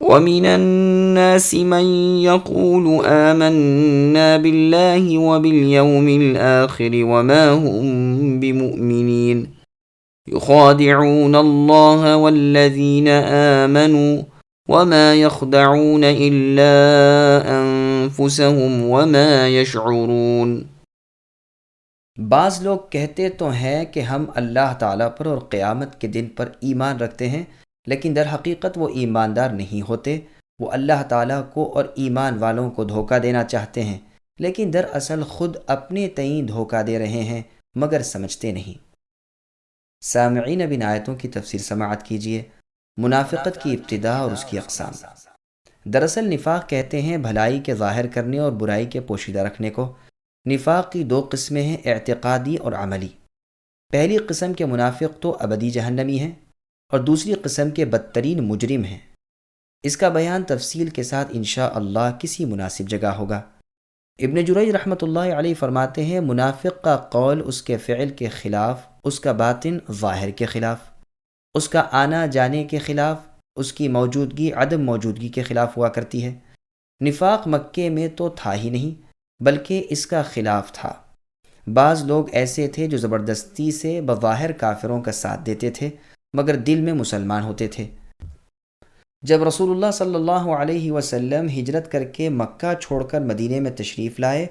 ومن الناس من يقول آمنا بالله وباليوم الآخر وما هم بمؤمنين يخادعون الله والذين آمنوا وما يخدعون إلا أنفسهم وما يشعرون۔ بعض لوگ کہتے تو ہیں کہ ہم اللہ تعالیٰ پر اور قیامت کے دن پر ایمان رکھتے ہیں، لیکن در حقیقت وہ ایماندار نہیں ہوتے۔ وہ اللہ تعالیٰ کو اور ایمان والوں کو دھوکہ دینا چاہتے ہیں، لیکن دراصل خود اپنے تئیں دھوکہ دے رہے ہیں مگر سمجھتے نہیں۔ سامعین، اب ان آیتوں کی تفسیر سماعت کیجیے۔ منافقت کی ابتدا اور اس کی اقسام۔ دراصل نفاق کہتے ہیں بھلائی کے ظاہر کرنے اور برائی کے پوشیدہ رکھنے کو۔ نفاق کی دو قسمیں ہیں، اعتقادی اور عملی۔ پہلی قسم کے منافق تو ابدی جہنمی ہیں، اور دوسری قسم کے بدترین مجرم ہیں۔ اس کا بیان تفصیل کے ساتھ انشاءاللہ کسی مناسب جگہ ہوگا۔ ابن جریج رحمۃ اللہ علیہ فرماتے ہیں، منافق کا قول اس کے فعل کے خلاف، اس کا باطن ظاہر کے خلاف، اس کا آنا جانے کے خلاف، اس کی موجودگی عدم موجودگی کے خلاف ہوا کرتی ہے۔ نفاق مکے میں تو تھا ہی نہیں، بلکہ اس کا خلاف تھا۔ بعض لوگ ایسے تھے جو زبردستی سے بظاہر کافروں کا ساتھ دیتے تھے مگر دل میں مسلمان ہوتے تھے۔ جب رسول اللہ صلی اللہ علیہ وسلم ہجرت کر کے مکہ چھوڑ کر مدینے میں تشریف لائے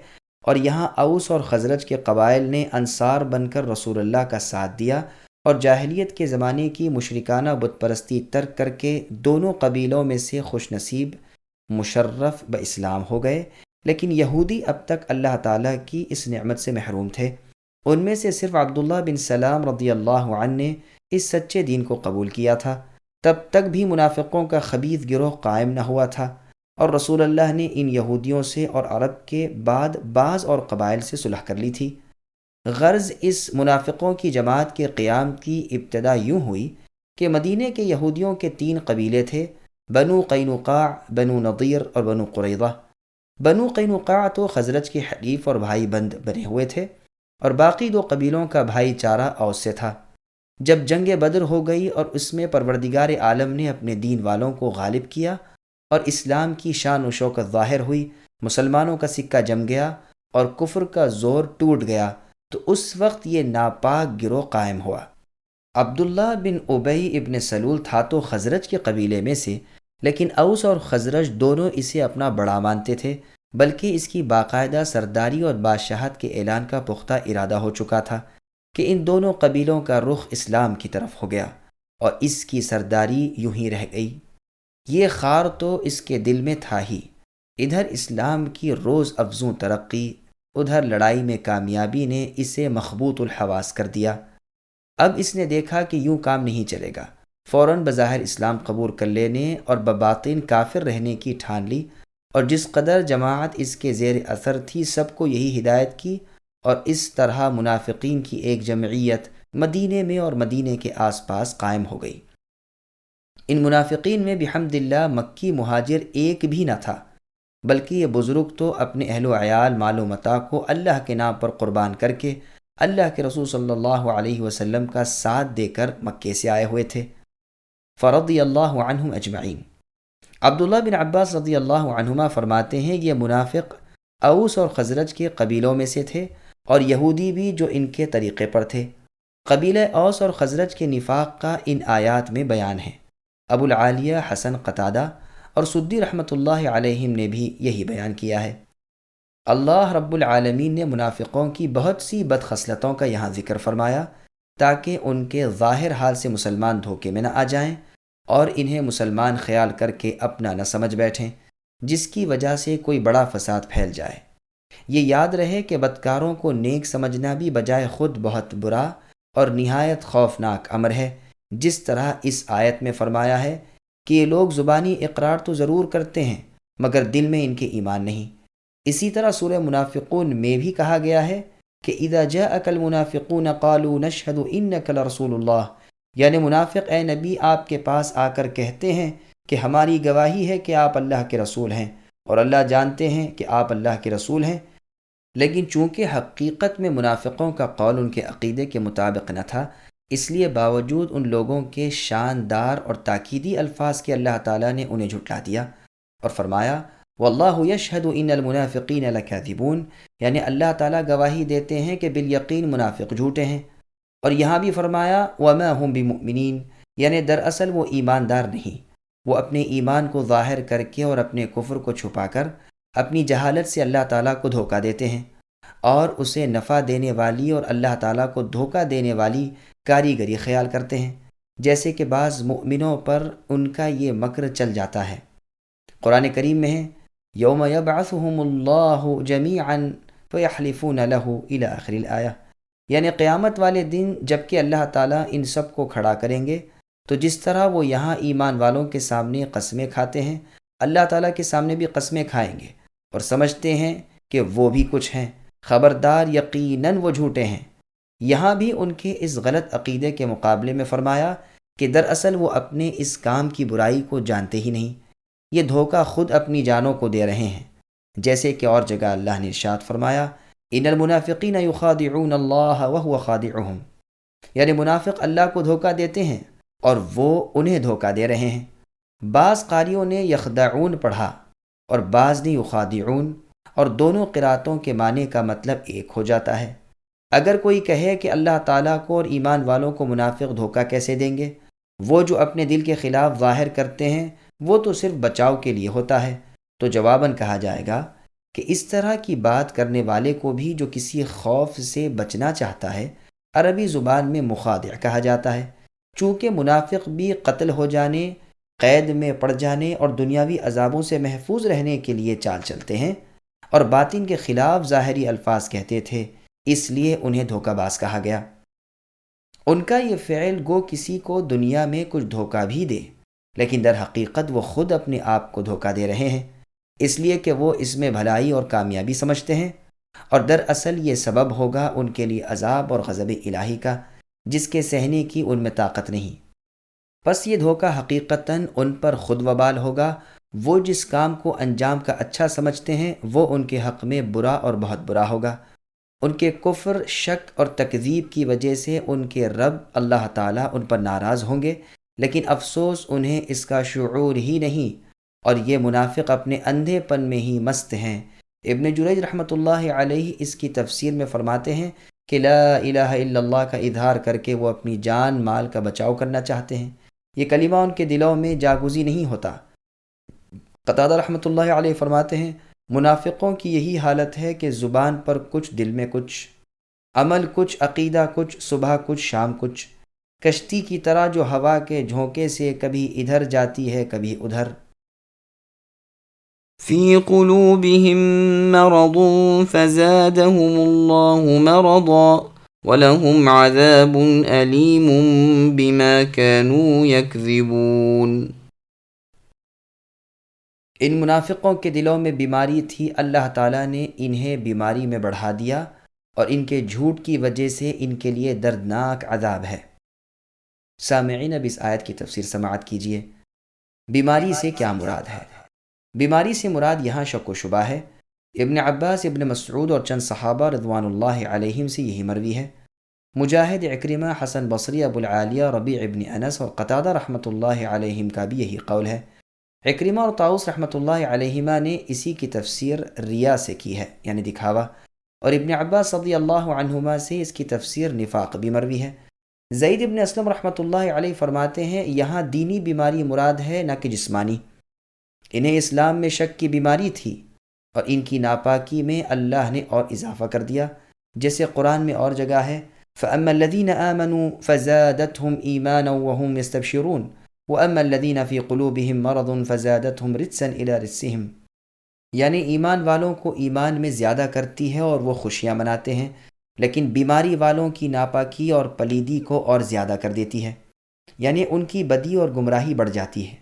اور یہاں اوس اور خزرج کے قبائل نے انصار بن کر رسول اللہ کا ساتھ دیا اور جاہلیت کے زمانے کی مشرکانہ بت پرستی ترک کر کے دونوں قبیلوں میں سے خوش نصیب مشرف باسلام ہو گئے، لیکن یہودی اب تک اللہ تعالیٰ کی اس نعمت سے محروم تھے۔ ان میں سے صرف عبداللہ بن سلام رضی اللہ عنہ نے اس سچے دین کو قبول کیا تھا۔ تب تک بھی منافقوں کا خبیث گروہ قائم نہ ہوا تھا، اور رسول اللہ نے ان یہودیوں سے اور عرب کے بعد بعض اور قبائل سے صلح کر لی تھی۔ غرض اس منافقوں کی جماعت کے قیام کی ابتدا یوں ہوئی کہ مدینے کے یہودیوں کے 3 قبیلے تھے، بنو قینقاع، بنو نضیر اور بنو قریظہ۔ بنو قینقاع تو خزرج کے حلیف اور بھائی بند بنے ہوئے تھے، اور باقی 2 قبیلوں کا بھائی چارہ اوس سے تھا۔ جب جنگ بدر ہو گئی اور اس میں پروردگار عالم نے اپنے دین والوں کو غالب کیا اور اسلام کی شان و شوکت ظاہر ہوئی، مسلمانوں کا سکہ جم گیا اور کفر کا زور ٹوٹ گیا، تو اس وقت یہ ناپاک گروہ قائم ہوا۔ عبداللہ بن ابی ابن سلول تھا تو خزرج کے قبیلے میں سے، لیکن اوس اور خزرج دونوں اسے اپنا بڑا مانتے تھے، بلکہ اس کی باقاعدہ سرداری اور بادشاہت کے اعلان کا پختہ ارادہ ہو چکا تھا کہ ان دونوں قبیلوں کا رخ اسلام کی طرف ہو گیا اور اس کی سرداری یوں ہی رہ گئی۔ یہ خار تو اس کے دل میں تھا ہی، ادھر اسلام کی روز افزوں ترقی، ادھر لڑائی میں کامیابی نے اسے مخبوط الحواس کر دیا۔ اب اس نے دیکھا کہ یوں کام نہیں چلے گا، فوراً بظاہر اسلام قبول کر لینے اور بباطن کافر رہنے کی ٹھان لی، اور جس قدر جماعت اس کے زیر اثر تھی سب کو یہی ہدایت کی، اور اس طرح منافقین کی ایک جمعیت مدینے میں اور مدینے کے آس پاس قائم ہو گئی۔ ان منافقین میں بحمد اللہ مکی مہاجر ایک بھی نہ تھا، بلکہ یہ بزرگ تو اپنے اہل و عیال مال و متاع کو اللہ کے نام پر قربان کر کے اللہ کے رسول صلی اللہ علیہ وسلم کا ساتھ دے کر مکے سے آئے ہوئے تھے۔ فرضی اللہ عنہم اجمعین۔ عبداللہ بن عباس رضی اللہ عنہما فرماتے ہیں، یہ منافق اوس اور خزرج کے قبیلوں میں سے تھے اور یہودی بھی جو ان کے طریقے پر تھے۔ قبیلہ اوس اور خزرج کے نفاق کا ان آیات میں بیان ہے۔ ابو العالیہ، حسن قتادہ اور سدی رحمۃ اللہ علیہم نے بھی یہی بیان کیا ہے۔ اللہ رب العالمین نے منافقوں کی بہت سی بدخصلتوں کا یہاں ذکر فرمایا تاکہ ان کے ظاہر حال سے مسلمان دھوکے میں نہ آ جائیں اور انہیں مسلمان خیال کر کے اپنا نہ سمجھ بیٹھیں، جس کی وجہ سے کوئی بڑا فساد پھیل جائے۔ یہ یاد رہے کہ بدکاروں کو نیک سمجھنا بھی بجائے خود بہت برا اور نہایت خوفناک امر ہے، جس طرح اس آیت میں فرمایا ہے کہ یہ لوگ زبانی اقرار تو ضرور کرتے ہیں مگر دل میں ان کے ایمان نہیں۔ اسی طرح سورہ منافقون میں بھی کہا گیا ہے کہ اذا جاءک المنافقون قالوا نشهد انک لرسول اللہ، یعنی منافق اے نبی آپ کے پاس آ کر کہتے ہیں کہ ہماری گواہی ہے کہ آپ اللہ کے رسول ہیں، اور اللہ جانتے ہیں کہ آپ اللہ کے رسول ہیں۔ لیکن چونکہ حقیقت میں منافقوں کا قول ان کے عقیدے کے مطابق نہ تھا، اس لیے باوجود ان لوگوں کے شاندار اور تاکیدی الفاظ کے اللہ تعالیٰ نے انہیں جھٹلا دیا اور فرمایا واللہ یشہد ان المنافقین لکاذبون، یعنی اللہ تعالیٰ گواہی دیتے ہیں کہ بالیقین منافق جھوٹے ہیں۔ اور یہاں بھی فرمایا وما ہم بمؤمنین، یعنی دراصل وہ ایماندار نہیں، وہ اپنے ایمان کو ظاہر کر کے اور اپنے کفر کو چھپا کر اپنی جہالت سے اللہ تعالیٰ کو دھوکہ دیتے ہیں اور اسے نفع دینے والی اور اللہ تعالیٰ کو دھوکہ دینے والی کاریگری خیال کرتے ہیں، جیسے کہ بعض مؤمنوں پر ان کا یہ مکر چل جاتا ہے۔ قرآن کریم میں ہے یوم یبعثہم اللہ جمیعا فیحلفون لہ الی آخر الآیہ، یعنی قیامت والے دن جب کہ اللہ تعالیٰ ان سب کو کھڑا کریں گے تو جس طرح وہ یہاں ایمان والوں کے سامنے قسمیں کھاتے ہیں، اللہ تعالیٰ کے سامنے بھی قسمیں کھائیں گے اور سمجھتے ہیں کہ وہ بھی کچھ ہیں، خبردار یقیناً وہ جھوٹے ہیں۔ یہاں بھی ان کے اس غلط عقیدے کے مقابلے میں فرمایا کہ دراصل وہ اپنے اس کام کی برائی کو جانتے ہی نہیں، یہ دھوکہ خود اپنی جانوں کو دے رہے ہیں، جیسے کہ اور جگہ اللہ نے ارشاد فرمایا ان المنافقین یخادعون اللہ وهو خادعهم، یعنی منافق اللہ کو دھوکہ دیتے ہیں اور وہ انہیں دھوکہ دے رہے ہیں۔ بعض قاریوں نے یخدعون پڑھا اور بعض نے یخادعون، اور دونوں قراتوں کے معنی کا مطلب ایک ہو جاتا ہے۔ اگر کوئی کہے کہ اللہ تعالیٰ کو اور ایمان والوں کو منافق دھوکہ کیسے دیں گے، وہ جو اپنے دل کے خلاف ظاہر کرتے ہیں وہ تو صرف بچاؤ کے لیے ہوتا ہے، تو جواباً کہا جائے گا کہ اس طرح کی بات کرنے والے کو بھی جو کسی خوف سے بچنا چاہتا ہے عربی زبان میں مخادع کہا جاتا ہے، چونکہ منافق بھی قتل ہو جانے، قید میں پڑ جانے اور دنیاوی عذابوں سے محفوظ رہنے کے لیے چال چلتے ہیں اور باطن کے خلاف ظاہری الفاظ کہتے تھے، اس لیے انہیں دھوکہ باز کہا گیا۔ ان کا یہ فعل گو کسی کو دنیا میں کچھ دھوکہ بھی دے، لیکن در حقیقت وہ خود اپنے آپ کو دھوکہ دے رہے ہیں، اس لیے کہ وہ اس میں بھلائی اور کامیابی سمجھتے ہیں، اور دراصل یہ سبب ہوگا ان کے لیے عذاب اور غضب الہی کا، جس کے سہنے کی ان میں طاقت نہیں۔ پس یہ دھوکہ حقیقتاً ان پر خود وبال ہوگا، وہ جس کام کو انجام کا اچھا سمجھتے ہیں وہ ان کے حق میں برا اور بہت برا ہوگا۔ ان کے کفر، شک اور تکذیب کی وجہ سے ان کے رب اللہ تعالیٰ ان پر ناراض ہوں گے، لیکن افسوس انہیں اس کا شعور ہی نہیں، اور یہ منافق اپنے اندھے پن میں ہی مست ہیں۔ ابن جریج رحمۃ اللہ علیہ اس کی تفسیر میں فرماتے ہیں کہ لا الہ الا اللہ کا اظہار کر کے وہ اپنی جان مال کا بچاؤ کرنا چاہتے ہیں، یہ کلمہ ان کے دلوں میں جاگزی نہیں ہوتا۔ قتادہ رحمۃ اللہ علیہ فرماتے ہیں منافقوں کی یہی حالت ہے کہ زبان پر کچھ، دل میں کچھ، عمل کچھ، عقیدہ کچھ، صبح کچھ، شام کچھ، کشتی کی طرح جو ہوا کے جھونکے سے کبھی ادھر جاتی ہے کبھی ادھر۔ فی قلوبہم مرض فزادہم اللہ مرضا ولہم عذاب علیم بما كانوا یکذبون۔ ان منافقوں کے دلوں میں بیماری تھی، اللہ تعالیٰ نے انہیں بیماری میں بڑھا دیا اور ان کے جھوٹ کی وجہ سے ان کے لیے دردناک عذاب ہے۔ سامعین اب اس آیت کی تفسیر سماعت کیجیے۔ بیماری سے کیا مراد ہے؟ بیماری سے مراد یہاں شک و شبہ ہے۔ ابن عباس، ابن مسعود اور چند صحابہ رضوان اللہ علیہم سے یہی مروی ہے۔ مجاہد، اکرمہ، حسن بصری، ابو العالیہ، ربیع ابن انس اور قتادہ رحمۃ اللہ علیہم کا بھی یہی قول ہے۔ اکرمہ اور طاؤس رحمۃ اللہ علیہما نے اسی کی تفسیر ریا سے کی ہے، یعنی دکھاوا، اور ابن عباس رضی اللہ عنہما سے اس کی تفسیر نفاق بھی مروی ہے۔ زید ابن اسلم رحمۃ اللہ علیہ فرماتے ہیں یہاں دینی بیماری مراد ہے، نہ کہ جسمانی۔ انہیں اسلام میں شک کی بیماری تھی اور ان کی ناپاکی میں اللہ نے اور اضافہ کر دیا، جیسے قرآن میں اور جگہ ہے فَأَمَّا الَّذِينَ آمَنُوا فَزَادَتْهُمْ إِيمَانًا وَهُمْ يَسْتَبْشِرُونَ وَأَمَّا الَّذِينَ فِي قُلُوبِهِمْ مَرَضٌ فَزَادَتْهُمْ رِجْسًا إِلَى رِجْسِهِمْ، یعنی ایمان والوں کو ایمان میں زیادہ کرتی ہے اور وہ خوشیاں مناتے ہیں، لیکن بیماری والوں کی ناپاکی اور پلیدی کو اور زیادہ کر دیتی ہے، یعنی ان کی بدی اور گمراہی بڑھ جاتی ہے۔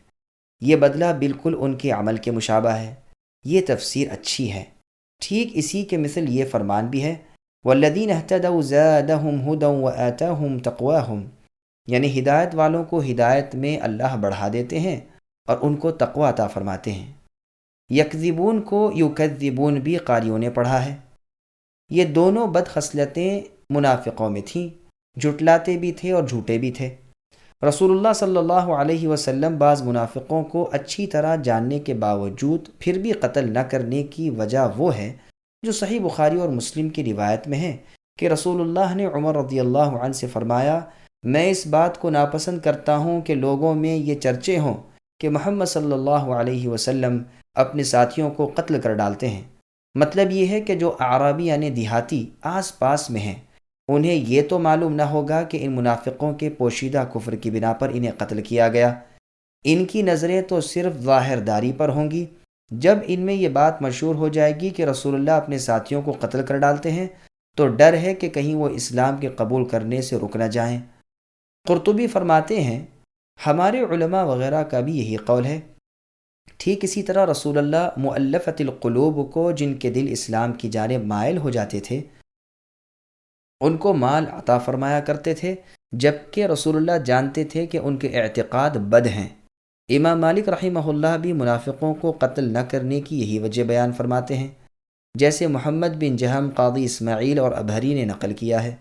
یہ بدلہ بالکل ان کے عمل کے مشابہ ہے۔ یہ تفسیر اچھی ہے۔ ٹھیک اسی کے مثل یہ فرمان بھی ہے وَالَّذِينَ اهْتَدَوْا زَادَهُمْ هُدًى وَآتَاهُمْ تَقْوَاهُمْ، یعنی ہدایت والوں کو ہدایت میں اللہ بڑھا دیتے ہیں اور ان کو تقوی عطا فرماتے ہیں۔ یکذبون کو یکذبون بھی قاریوں نے پڑھا ہے۔ یہ دونوں بد خصلتیں منافقوں میں تھیں، جھٹلاتے بھی تھے اور جھوٹے بھی تھے۔ رسول اللہ صلی اللہ علیہ وسلم بعض منافقوں کو اچھی طرح جاننے کے باوجود پھر بھی قتل نہ کرنے کی وجہ وہ ہے جو صحیح بخاری اور مسلم کی روایت میں ہے کہ رسول اللہ نے عمر رضی اللہ عنہ سے فرمایا، میں اس بات کو ناپسند کرتا ہوں کہ لوگوں میں یہ چرچے ہوں کہ محمد صلی اللہ علیہ وسلم اپنے ساتھیوں کو قتل کر ڈالتے ہیں۔ مطلب یہ ہے کہ جو اعرابی یعنی دیہاتی آس پاس میں ہیں، انہیں یہ تو معلوم نہ ہوگا کہ ان منافقوں کے پوشیدہ کفر کی بنا پر انہیں قتل کیا گیا، ان کی نظریں تو صرف ظاہر داری پر ہوں گی۔ جب ان میں یہ بات مشہور ہو جائے گی کہ رسول اللہ اپنے ساتھیوں کو قتل کر ڈالتے ہیں تو ڈر ہے کہ کہیں وہ اسلام کے قبول کرنے سے رک نہ جائیں۔ قرطبی فرماتے ہیں، ہمارے علماء وغیرہ کا بھی یہی قول ہے۔ ٹھیک اسی طرح رسول اللہ مؤلفۃ القلوب کو، جن کے دل اسلام کی جانب مائل ہو جاتے تھے، ان کو مال عطا فرمایا کرتے تھے، جبکہ رسول اللہ جانتے تھے کہ ان کے اعتقاد بد ہیں۔ امام مالک رحمہ اللہ بھی منافقوں کو قتل نہ کرنے کی یہی وجہ بیان فرماتے ہیں، جیسے محمد بن جہم، قاضی اسماعیل اور ابہری نے نقل کیا ہے۔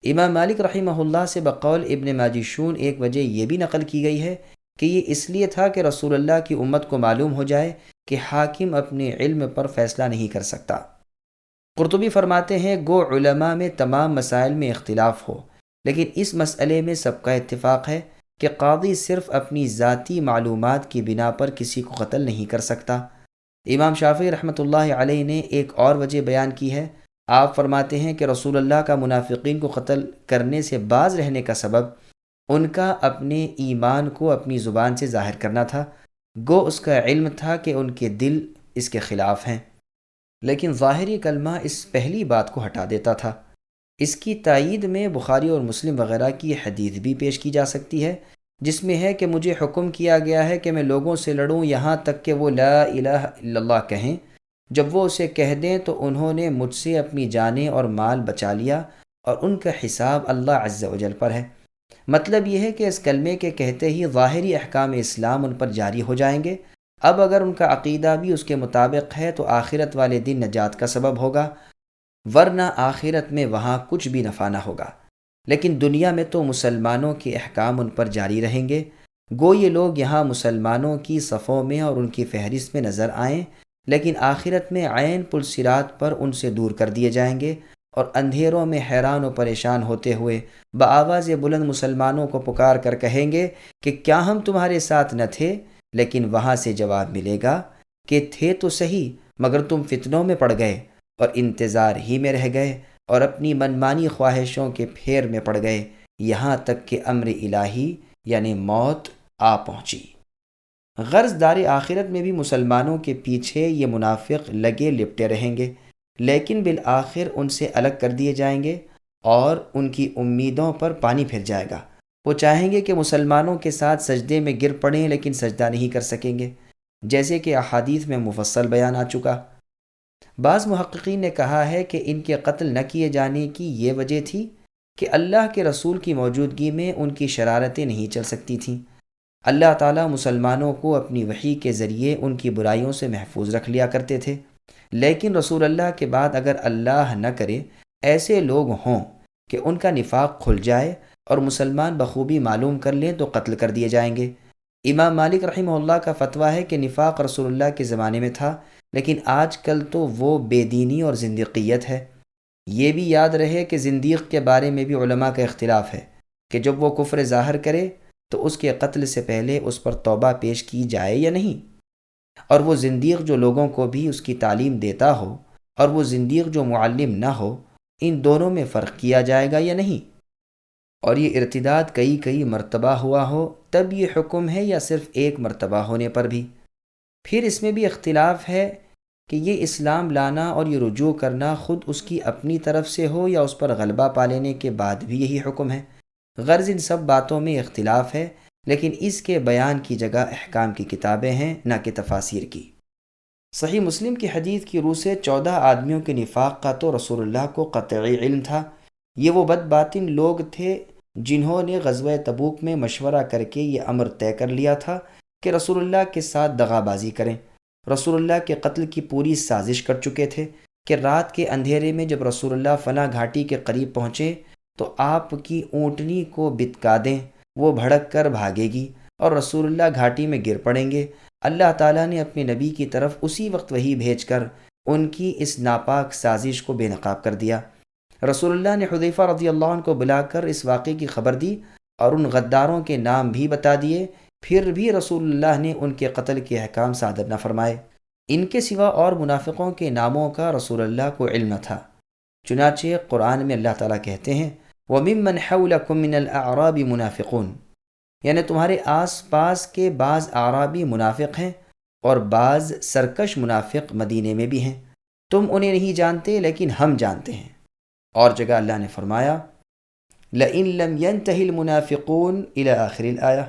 امام مالک رحمہ اللہ سے بقول ابن ماجشون ایک وجہ یہ بھی نقل کی گئی ہے کہ یہ اس لیے تھا کہ رسول اللہ کی امت کو معلوم ہو جائے کہ حاکم اپنے علم پر فیصلہ نہیں کر سکتا۔ قرطبی فرماتے ہیں، گو علماء میں تمام مسائل میں اختلاف ہو، لیکن اس مسئلے میں سب کا اتفاق ہے کہ قاضی صرف اپنی ذاتی معلومات کی بنا پر کسی کو قتل نہیں کر سکتا۔ امام شافعی رحمۃ اللہ علیہ نے ایک اور وجہ بیان کی ہے۔ آپ فرماتے ہیں کہ رسول اللہ کا منافقین کو قتل کرنے سے باز رہنے کا سبب ان کا اپنے ایمان کو اپنی زبان سے ظاہر کرنا تھا، گو اس کا علم تھا کہ ان کے دل اس کے خلاف ہیں، لیکن ظاہری کلمہ اس پہلی بات کو ہٹا دیتا تھا۔ اس کی تائید میں بخاری اور مسلم وغیرہ کی حدیث بھی پیش کی جا سکتی ہے، جس میں ہے کہ مجھے حکم کیا گیا ہے کہ میں لوگوں سے لڑوں یہاں تک کہ وہ لا الہ الا اللہ کہیں۔ جب وہ اسے کہہ دیں تو انہوں نے مجھ سے اپنی جانیں اور مال بچا لیا، اور ان کا حساب اللہ عز و جل پر ہے۔ مطلب یہ ہے کہ اس کلمے کے کہتے ہی ظاہری احکام اسلام ان پر جاری ہو جائیں گے۔ اب اگر ان کا عقیدہ بھی اس کے مطابق ہے تو آخرت والے دن نجات کا سبب ہوگا، ورنہ آخرت میں وہاں کچھ بھی نفع نہ ہوگا۔ لیکن دنیا میں تو مسلمانوں کے احکام ان پر جاری رہیں گے، گو یہ لوگ یہاں مسلمانوں کی صفوں میں اور ان کی فہرست میں نظر آئیں، لیکن آخرت میں عین پل صراط پر ان سے دور کر دیے جائیں گے، اور اندھیروں میں حیران و پریشان ہوتے ہوئے بآواز بلند مسلمانوں کو پکار کر کہیں گے کہ کیا ہم تمہارے ساتھ نہ تھے؟ لیکن وہاں سے جواب ملے گا کہ تھے تو صحیح، مگر تم فتنوں میں پڑ گئے اور انتظار ہی میں رہ گئے اور اپنی منمانی خواہشوں کے پھیر میں پڑ گئے، یہاں تک کہ امر الہی یعنی موت آ پہنچی۔ غرض دار آخرت میں بھی مسلمانوں کے پیچھے یہ منافق لگے لپٹے رہیں گے، لیکن بالآخر ان سے الگ کر دیے جائیں گے اور ان کی امیدوں پر پانی پھر جائے گا۔ وہ چاہیں گے کہ مسلمانوں کے ساتھ سجدے میں گر پڑیں، لیکن سجدہ نہیں کر سکیں گے، جیسے کہ احادیث میں مفصل بیان آ چکا۔ بعض محققین نے کہا ہے کہ ان کے قتل نہ کیے جانے کی یہ وجہ تھی کہ اللہ کے رسول کی موجودگی میں ان کی شرارتیں نہیں چل سکتی تھیں۔ اللہ تعالیٰ مسلمانوں کو اپنی وحی کے ذریعے ان کی برائیوں سے محفوظ رکھ لیا کرتے تھے، لیکن رسول اللہ کے بعد اگر اللہ نہ کرے ایسے لوگ ہوں کہ ان کا نفاق کھل جائے اور مسلمان بخوبی معلوم کر لیں تو قتل کر دیے جائیں گے۔ امام مالک رحمہ اللہ کا فتویٰ ہے کہ نفاق رسول اللہ کے زمانے میں تھا، لیکن آج کل تو وہ بے دینی اور زندیقیت ہے۔ یہ بھی یاد رہے کہ زندیق کے بارے میں بھی علماء کا اختلاف ہے کہ جب وہ کفر ظاہر کرے تو اس کے قتل سے پہلے اس پر توبہ پیش کی جائے یا نہیں، اور وہ زندیق جو لوگوں کو بھی اس کی تعلیم دیتا ہو اور وہ زندیق جو معلم نہ ہو، ان دونوں میں فرق کیا جائے گا یا نہیں، اور یہ ارتداد کئی مرتبہ ہوا ہو تب یہ حکم ہے یا صرف ایک مرتبہ ہونے پر بھی۔ پھر اس میں بھی اختلاف ہے کہ یہ اسلام لانا اور یہ رجوع کرنا خود اس کی اپنی طرف سے ہو یا اس پر غلبہ پا لینے کے بعد بھی یہی حکم ہے۔ غرض ان سب باتوں میں اختلاف ہے، لیکن اس کے بیان کی جگہ احکام کی کتابیں ہیں، نہ کہ تفاسیر کی۔ صحیح مسلم کی حدیث کی روح سے 14 آدمیوں کے نفاق کا تو رسول اللہ کو قطعی علم تھا۔ یہ وہ بد باطن لوگ تھے جنہوں نے غزوہ تبوک میں مشورہ کر کے یہ امر طے کر لیا تھا کہ رسول اللہ کے ساتھ دغا بازی کریں۔ رسول اللہ کے قتل کی پوری سازش کر چکے تھے کہ رات کے اندھیرے میں جب رسول اللہ فنا گھاٹی کے قریب پہنچے تو آپ کی اونٹنی کو بتکا دیں، وہ بھڑک کر بھاگے گی اور رسول اللہ گھاٹی میں گر پڑیں گے۔ اللہ تعالیٰ نے اپنے نبی کی طرف اسی وقت وحی بھیج کر ان کی اس ناپاک سازش کو بے نقاب کر دیا۔ رسول اللہ نے حذیفہ رضی اللہ عنہ کو بلا کر اس واقعے کی خبر دی اور ان غداروں کے نام بھی بتا دیے، پھر بھی رسول اللہ نے ان کے قتل کے احکام صادر نہ فرمائے۔ ان کے سوا اور منافقوں کے ناموں کا رسول اللہ کو علم نہ تھا، چنانچہ قرآن میں اللہ تعالیٰ کہتے ہیں وَمِمَّنْ حَوْلَكُمْ مِنَ الْأَعْرَابِ مُنَافِقُونَ، یعنی تمہارے آس پاس کے بعض اعرابی منافق ہیں اور بعض سرکش منافق مدینے میں بھی ہیں، تم انہیں نہیں جانتے لیکن ہم جانتے ہیں۔ اور جگہ اللہ نے فرمایا لَإِن لَّمْ يَنْتَهِ الْمُنَافِقُونَ إِلَى آخِرِ الْآيَةِ،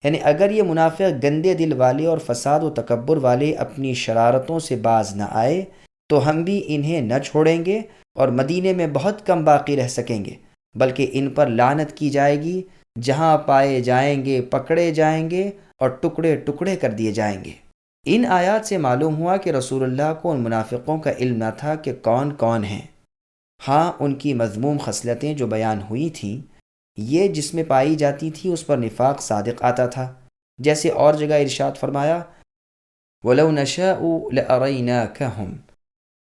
یعنی اگر یہ منافق گندے دل والے اور فساد و تکبر والے اپنی شرارتوں سے باز نہ آئے تو ہم بھی انہیں نہ چھوڑیں گے اور مدینے میں بہت کم باقی رہ سکیں گے، بلکہ ان پر لعنت کی جائے گی، جہاں پائے جائیں گے پکڑے جائیں گے اور ٹکڑے ٹکڑے کر دیے جائیں گے۔ ان آیات سے معلوم ہوا کہ رسول اللہ کو ان منافقوں کا علم نہ تھا کہ کون کون ہیں۔ ہاں، ان کی مذموم خصلتیں جو بیان ہوئی تھیں، یہ جس میں پائی جاتی تھی اس پر نفاق صادق آتا تھا، جیسے اور جگہ ارشاد فرمایا وَلَوْ نَشَاءُ لَأَرَيْنَاكَهُمْ،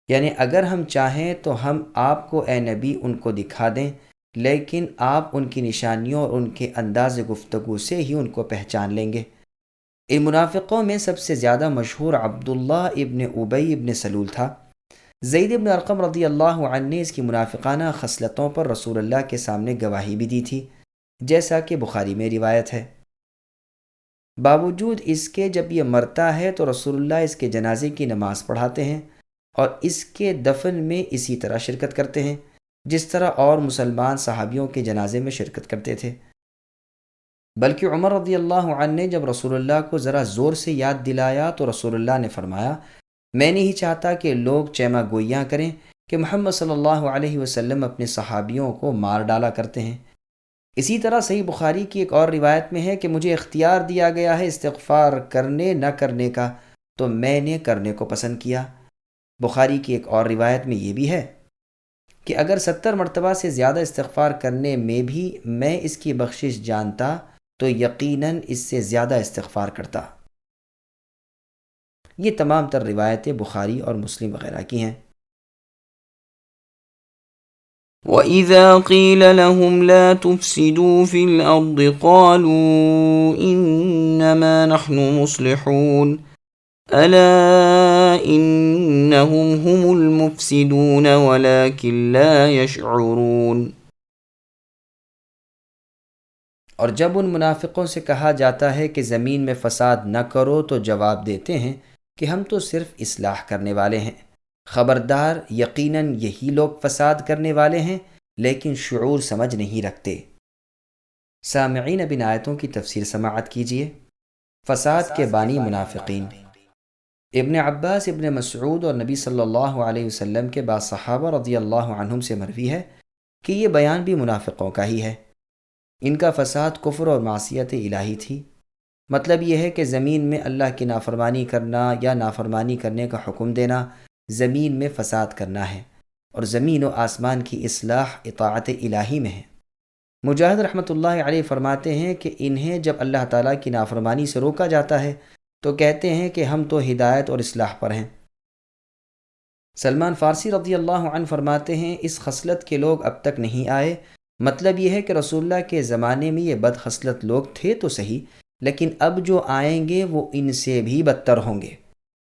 یعنی اگر ہم چاہیں تو ہم آپ کو اے نبی ان کو دکھا دیں، لیکن آپ ان کی نشانیوں اور ان کے انداز گفتگو سے ہی ان کو پہچان لیں گے۔ ان منافقوں میں سب سے زیادہ مشہور عبداللہ ابن ابی ابن سلول تھا۔ زید ابن ارقم رضی اللہ عنہ نے اس کی منافقانہ خصلتوں پر رسول اللہ کے سامنے گواہی بھی دی تھی، جیسا کہ بخاری میں روایت ہے۔ باوجود اس کے جب یہ مرتا ہے تو رسول اللہ اس کے جنازے کی نماز پڑھاتے ہیں اور اس کے دفن میں اسی طرح شرکت کرتے ہیں جس طرح اور مسلمان صحابیوں کے جنازے میں شرکت کرتے تھے۔ بلکہ عمر رضی اللہ عنہ نے جب رسول اللہ کو ذرا زور سے یاد دلایا تو رسول اللہ نے فرمایا میں نہیں چاہتا کہ لوگ چیما گوئیاں کریں کہ محمد صلی اللہ علیہ وسلم اپنے صحابیوں کو مار ڈالا کرتے ہیں۔ اسی طرح صحیح بخاری کی ایک اور روایت میں ہے کہ مجھے اختیار دیا گیا ہے استغفار کرنے نہ کرنے کا، تو میں نے کرنے کو پسند کیا۔ بخاری کی ایک اور روایت میں یہ بھی ہے کہ اگر 70 مرتبہ سے زیادہ استغفار کرنے میں بھی میں اس کی بخشش جانتا تو یقیناً اس سے زیادہ استغفار کرتا۔ یہ تمام تر روایتیں بخاری اور مسلم وغیرہ کی ہیں۔ وَإِذَا قِيلَ لَهُمْ لَا تُفْسِدُوا فِي الْأَرْضِ قَالُوا إِنَّمَا نَحْنُ مُصْلِحُونَ أَلَا إِنَّهُمْ هُمُ الْمُفْسِدُونَ وَلَكِنْ لَا يَشْعُرُونَ۔ اور جب ان منافقوں سے کہا جاتا ہے کہ زمین میں فساد نہ کرو تو جواب دیتے ہیں کہ ہم تو صرف اصلاح کرنے والے ہیں، خبردار یقیناً یہی لوگ فساد کرنے والے ہیں لیکن شعور سمجھ نہیں رکھتے۔ سامعین اب ان آیتوں کی تفسیر سماعت کیجیے۔ فساد کے بانی منافقین۔ ابن عباس، ابن مسعود اور نبی صلی اللہ علیہ وسلم کے بعض صحابہ رضی اللہ عنہم سے مروی ہے کہ یہ بیان بھی منافقوں کا ہی ہے۔ ان کا فساد کفر اور معصیت الہی تھی۔ مطلب یہ ہے کہ زمین میں اللہ کی نافرمانی کرنا یا نافرمانی کرنے کا حکم دینا زمین میں فساد کرنا ہے، اور زمین و آسمان کی اصلاح اطاعت الہی میں ہے۔ مجاہد رحمۃ اللہ علیہ فرماتے ہیں کہ انہیں جب اللہ تعالیٰ کی نافرمانی سے روکا جاتا ہے تو کہتے ہیں کہ ہم تو ہدایت اور اصلاح پر ہیں۔ سلمان فارسی رضی اللہ عنہ فرماتے ہیں اس خصلت کے لوگ اب تک نہیں آئے، مطلب یہ ہے کہ رسول اللہ کے زمانے میں یہ بد خصلت لوگ تھے تو صحیح، لیکن اب جو آئیں گے وہ ان سے بھی بدتر ہوں گے۔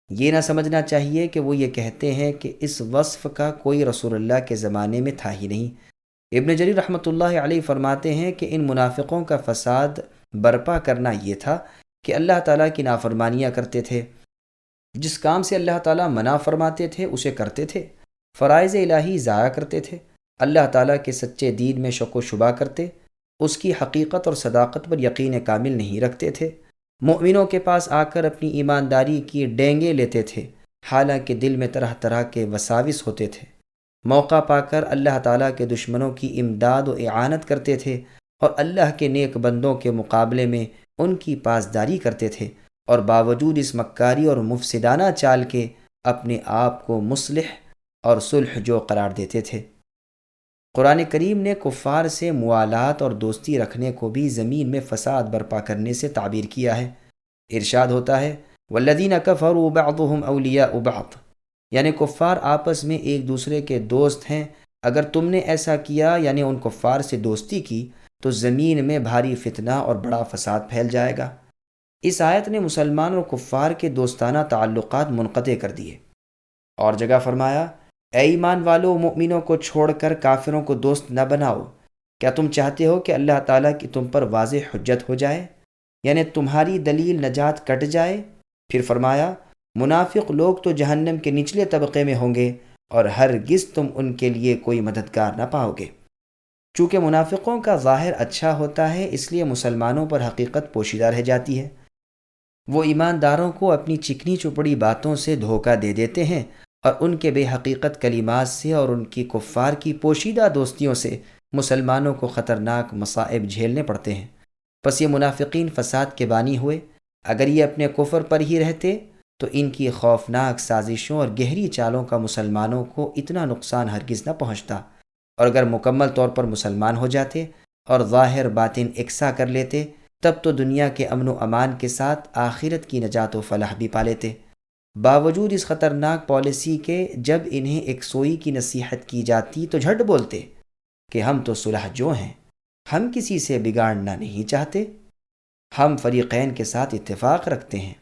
یہ نہ سمجھنا چاہیے کہ وہ یہ کہتے ہیں کہ اس وصف کا کوئی رسول اللہ کے زمانے میں تھا ہی نہیں۔ ابن جریر رحمۃ اللہ علیہ فرماتے ہیں کہ ان منافقوں کا فساد برپا کرنا یہ تھا کہ اللہ تعالیٰ کی نافرمانیاں کرتے تھے، جس کام سے اللہ تعالیٰ منع فرماتے تھے اسے کرتے تھے، فرائض الہی ضائع کرتے تھے، اللہ تعالیٰ کے سچے دین میں شک و شبہ کرتے، اس کی حقیقت اور صداقت پر یقین کامل نہیں رکھتے تھے، مؤمنوں کے پاس آ کر اپنی ایمانداری کی ڈینگے لیتے تھے، حالانکہ دل میں طرح طرح کے وساوس ہوتے تھے، موقع پا کر اللہ تعالیٰ کے دشمنوں کی امداد و اعانت کرتے تھے اور اللہ کے نیک بندوں کے مقابلے میں ان کی پاسداری کرتے تھے، اور باوجود اس مکاری اور مفسدانہ چال کے اپنے آپ کو مصلح اور صلح جو قرار دیتے تھے۔ قرآن کریم نے کفار سے موالات اور دوستی رکھنے کو بھی زمین میں فساد برپا کرنے سے تعبیر کیا ہے۔ ارشاد ہوتا ہے والذین کفروا بعضهم اولیاء بعض، یعنی کفار آپس میں ایک دوسرے کے دوست ہیں۔ اگر تم نے ایسا کیا یعنی ان کفار سے دوستی کی تو زمین میں بھاری فتنہ اور بڑا فساد پھیل جائے گا۔ اس آیت نے مسلمان اور کفار کے دوستانہ تعلقات منقطع کر دیے۔ اور جگہ فرمایا اے ایمان والو، مؤمنوں کو چھوڑ کر کافروں کو دوست نہ بناؤ۔ کیا تم چاہتے ہو کہ اللہ تعالیٰ کی تم پر واضح حجت ہو جائے، یعنی تمہاری دلیل نجات کٹ جائے؟ پھر فرمایا منافق لوگ تو جہنم کے نچلے طبقے میں ہوں گے اور ہرگز تم ان کے لیے کوئی مددگار نہ پاؤ گے۔ چونکہ منافقوں کا ظاہر اچھا ہوتا ہے اس لیے مسلمانوں پر حقیقت پوشیدہ رہ جاتی ہے۔ وہ ایمانداروں کو اپنی چکنی چپڑی باتوں سے دھوکہ دے دیتے ہیں اور ان کے بے حقیقت کلمات سے اور ان کی کفار کی پوشیدہ دوستیوں سے مسلمانوں کو خطرناک مصائب جھیلنے پڑتے ہیں۔ پس یہ منافقین فساد کے بانی ہوئے۔ اگر یہ اپنے کفر پر ہی رہتے تو ان کی خوفناک سازشوں اور گہری چالوں کا مسلمانوں کو اتنا نقصان ہرگز نہ پہنچتا، اور اگر مکمل طور پر مسلمان ہو جاتے اور ظاہر باطن یکساں کر لیتے تب تو دنیا کے امن و امان کے ساتھ آخرت کی نجات و فلاح بھی پا لیتے۔ باوجود اس خطرناک پالیسی کے جب انہیں ایک سوئی کی نصیحت کی جاتی تو جھٹ بولتے کہ ہم تو صلح جو ہیں، ہم کسی سے بگاڑنا نہیں چاہتے، ہم فریقین کے ساتھ اتفاق رکھتے ہیں۔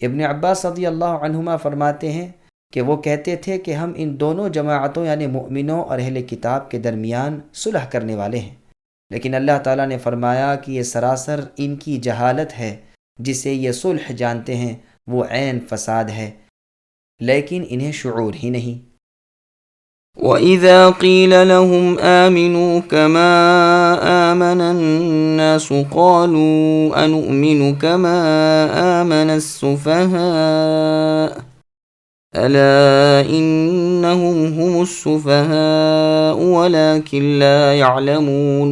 ابن عباس رضی اللہ عنہما فرماتے ہیں کہ وہ کہتے تھے کہ ہم ان دونوں جماعتوں یعنی مؤمنوں اور اہل کتاب کے درمیان صلح کرنے والے ہیں، لیکن اللہ تعالیٰ نے فرمایا کہ یہ سراسر ان کی جہالت ہے۔ جسے یہ صلح جانتے ہیں وہ عین فساد ہے، لیکن انہیں شعور ہی نہیں۔ وَإِذَا قِيلَ لَهُمْ آمِنُوا كَمَا آمَنَ النَّاسُ قَالُوا أَنُؤْمِنُ كَمَا آمَنَ السُّفَهَاءُ أَلَا إِنَّهُمْ هُمُ السُّفَهَاءُ وَلَكِنْ لَا يَعْلَمُونَ۔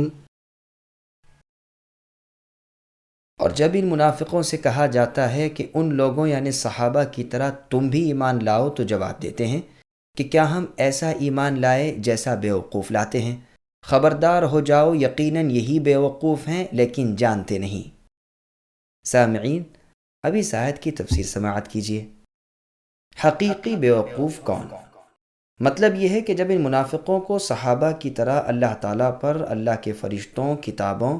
اور جب ان منافقوں سے کہا جاتا ہے کہ ان لوگوں یعنی صحابہ کی طرح تم بھی ایمان لاؤ تو جواب دیتے ہیں کہ کیا ہم ایسا ایمان لائے جیسا بیوقوف لاتے ہیں؟ خبردار ہو جاؤ، یقیناً یہی بیوقوف ہیں لیکن جانتے نہیں۔ سامعین، اب اس آیت کی تفسیر سماعت کیجیے۔ حقیقی بیوقوف کون؟ مطلب یہ ہے کہ جب ان منافقوں کو صحابہ کی طرح اللہ تعالیٰ پر، اللہ کے فرشتوں، کتابوں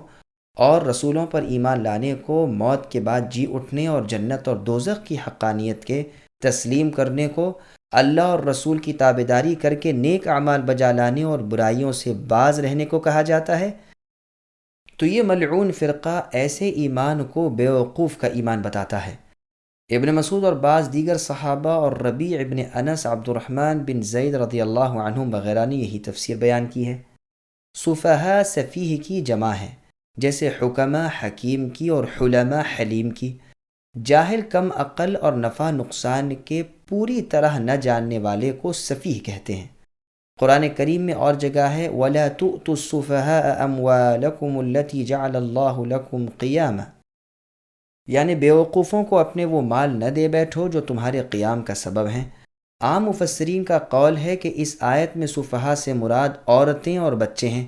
اور رسولوں پر ایمان لانے کو، موت کے بعد جی اٹھنے اور جنت اور دوزخ کی حقانیت کے تسلیم کرنے کو، اللہ اور رسول کی تابعداری کر کے نیک اعمال بجا لانے اور برائیوں سے باز رہنے کو کہا جاتا ہے، تو یہ ملعون فرقہ ایسے ایمان کو بیوقوف کا ایمان بتاتا ہے۔ ابن مسعود اور بعض دیگر صحابہ اور ربیع ابن انس، عبد الرحمن بن زید رضی اللہ عنہم وغیرہ نے یہی تفسیر بیان کی ہے۔ سفہاء سفیہ کی جمع ہے، جیسے حکماء حکیم کی اور حلماء حلیم کی۔ جاہل کم عقل اور نفع نقصان کے پوری طرح نہ جاننے والے کو سفیہ کہتے ہیں۔ قرآن کریم میں اور جگہ ہے وَلَا تُؤْتُوا السُّفَهَاءَ أَمْوَالَكُمُ الَّتِي جَعَلَ اللَّهُ لَكُمْ قِيَامًا، یعنی بیوقوفوں کو اپنے وہ مال نہ دے بیٹھو جو تمہارے قیام کا سبب ہیں۔ عام مفسرین کا قول ہے کہ اس آیت میں سفہاء سے مراد عورتیں اور بچے ہیں۔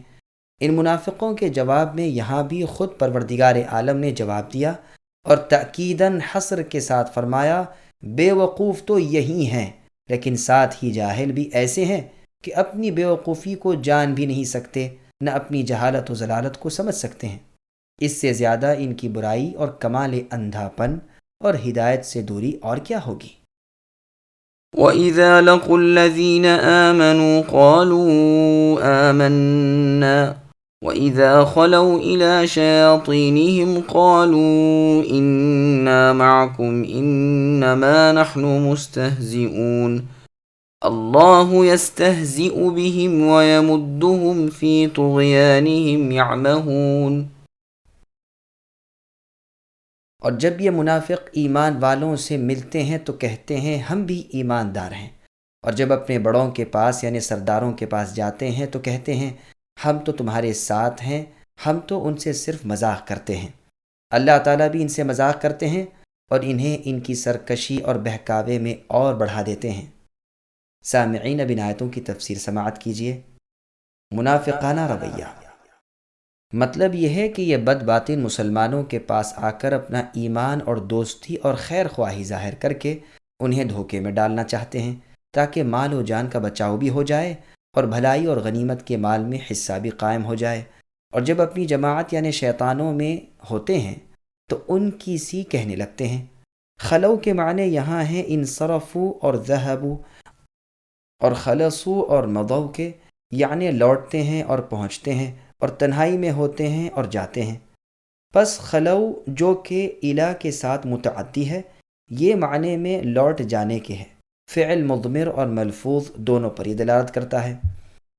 ان منافقوں کے جواب میں یہاں بھی خود پروردگار عالم نے جواب دیا اور تأکیداً حصر کے ساتھ فرمایا بے وقوف تو یہی ہیں، لیکن ساتھ ہی جاہل بھی ایسے ہیں کہ اپنی بے وقوفی کو جان بھی نہیں سکتے، نہ اپنی جہالت و ضلالت کو سمجھ سکتے ہیں۔ اس سے زیادہ ان کی برائی اور کمال اندھا پن اور ہدایت سے دوری اور کیا ہوگی۔ وَإِذَا لَقُوا الَّذِينَ آمَنُوا قَالُوا آمَنَّا وَإِذَا خَلَوْا إِلَى شَيَاطِينِهِمْ قَالُوا إِنَّا مَعَكُمْ إِنَّمَا نَحْنُ مُسْتَهْزِئُونَ اللَّهُ يَسْتَهْزِئُ بِهِمْ وَيَمُدُّهُمْ فِي طُغْيَانِهِمْ يَعْمَهُونَ۔ اور جب یہ منافق ایمان والوں سے ملتے ہیں تو کہتے ہیں ہم بھی ایماندار ہیں، اور جب اپنے بڑوں کے پاس یعنی سرداروں کے پاس جاتے ہیں تو کہتے ہیں ہم تو تمہارے ساتھ ہیں، ہم تو ان سے صرف مذاق کرتے ہیں۔ اللہ تعالیٰ بھی ان سے مذاق کرتے ہیں اور انہیں ان کی سرکشی اور بہکاوے میں اور بڑھا دیتے ہیں۔ سامعین، اب ان آیتوں کی تفسیر سماعت کیجیے۔ منافقانہ رویہ۔ مطلب یہ ہے کہ یہ بد باطن مسلمانوں کے پاس آ کر اپنا ایمان اور دوستی اور خیر خواہی ظاہر کر کے انہیں دھوکے میں ڈالنا چاہتے ہیں تاکہ مال و جان کا بچاؤ بھی ہو جائے اور بھلائی اور غنیمت کے مال میں حصہ بھی قائم ہو جائے، اور جب اپنی جماعت یعنی شیطانوں میں ہوتے ہیں تو ان کی سی کہنے لگتے ہیں۔ خلو کے معنی یہاں ہیں انصرفو اور ذہبو، اور خلصو اور مضو کے یعنی لوٹتے ہیں اور پہنچتے ہیں اور تنہائی میں ہوتے ہیں اور جاتے ہیں۔ پس خلو جو کہ الا کے ساتھ متعدی ہے، یہ معنی میں لوٹ جانے کے ہے، فعل مضمر اور ملفوظ دونوں پر یہ دلالت کرتا ہے۔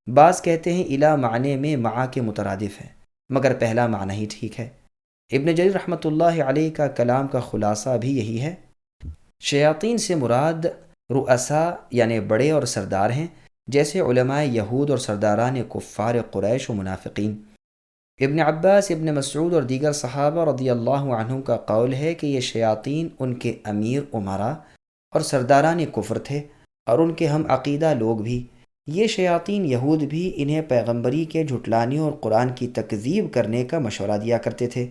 بعض کہتے ہیں الا معنی میں مع کے مترادف ہے، مگر پہلا معنی ہی ٹھیک ہے۔ ابن جریر رحمۃ اللہ علیہ کا کلام کا خلاصہ بھی یہی ہے۔ شیاطین سے مراد رؤساء یعنی بڑے اور سردار ہیں، جیسے علماء یہود اور سرداران کفار قریش و منافقین۔ ابن عباس، ابن مسعود اور دیگر صحابہ رضی اللہ عنہم کا قول ہے کہ یہ شیاطین ان کے امیر امراء اور سرداران کفر تھے، اور ان کے ہم عقیدہ لوگ بھی۔ یہ شیاطین یہود بھی انہیں پیغمبری کے جھٹلانے اور قرآن کی تکذیب کرنے کا مشورہ دیا کرتے تھے۔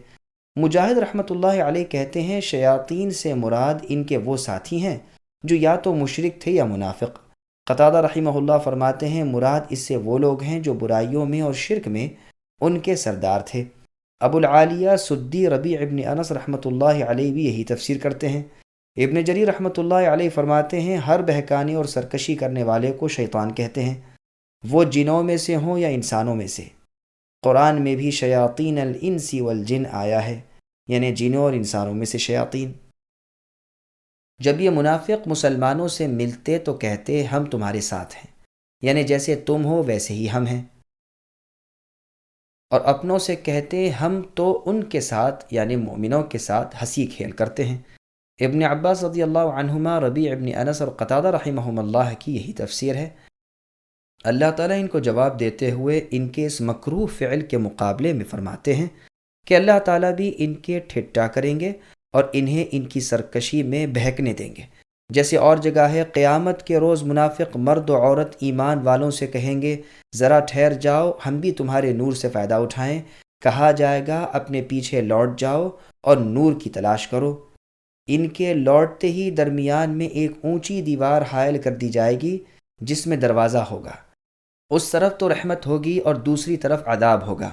مجاہد رحمۃ اللہ علیہ کہتے ہیں شیاطین سے مراد ان کے وہ ساتھی ہیں جو یا تو مشرک تھے یا منافق۔ قتادہ رحمہ اللہ فرماتے ہیں مراد اس سے وہ لوگ ہیں جو برائیوں میں اور شرک میں ان کے سردار تھے۔ ابو العالیہ سدی ربیع ابن انس رحمۃ اللہ علیہ بھی یہی تفسیر کرتے ہیں۔ ابن جریر رحمۃ اللہ علیہ فرماتے ہیں ہر بہکانے اور سرکشی کرنے والے کو شیطان کہتے ہیں، وہ جنوں میں سے ہوں یا انسانوں میں سے۔ قرآن میں بھی شیاطین الانس والجن آیا ہے، یعنی جنوں اور انسانوں میں سے شیاطین۔ جب یہ منافق مسلمانوں سے ملتے تو کہتے ہم تمہارے ساتھ ہیں، یعنی جیسے تم ہو ویسے ہی ہم ہیں، اور اپنوں سے کہتے ہم تو ان کے ساتھ یعنی مومنوں کے ساتھ ہنسی کھیل کرتے ہیں۔ ابن عباس رضی اللہ عنہما، ربیع ابن انس اور قتادہ رحمہم اللہ کی یہی تفسیر ہے۔ اللہ تعالیٰ ان کو جواب دیتے ہوئے ان کے اس مکروہ فعل کے مقابلے میں فرماتے ہیں کہ اللہ تعالیٰ بھی ان کے ٹھٹا کریں گے اور انہیں ان کی سرکشی میں بہکنے دیں گے۔ جیسے اور جگہ ہے قیامت کے روز منافق مرد و عورت ایمان والوں سے کہیں گے ذرا ٹھہر جاؤ، ہم بھی تمہارے نور سے فائدہ اٹھائیں۔ کہا جائے گا اپنے پیچھے لوٹ جاؤ اور نور کی تلاش کرو۔ ان کے لوٹتے ہی درمیان میں ایک اونچی دیوار حائل کر دی جائے گی جس میں دروازہ ہوگا، اس طرف تو رحمت ہوگی اور دوسری طرف عذاب ہوگا۔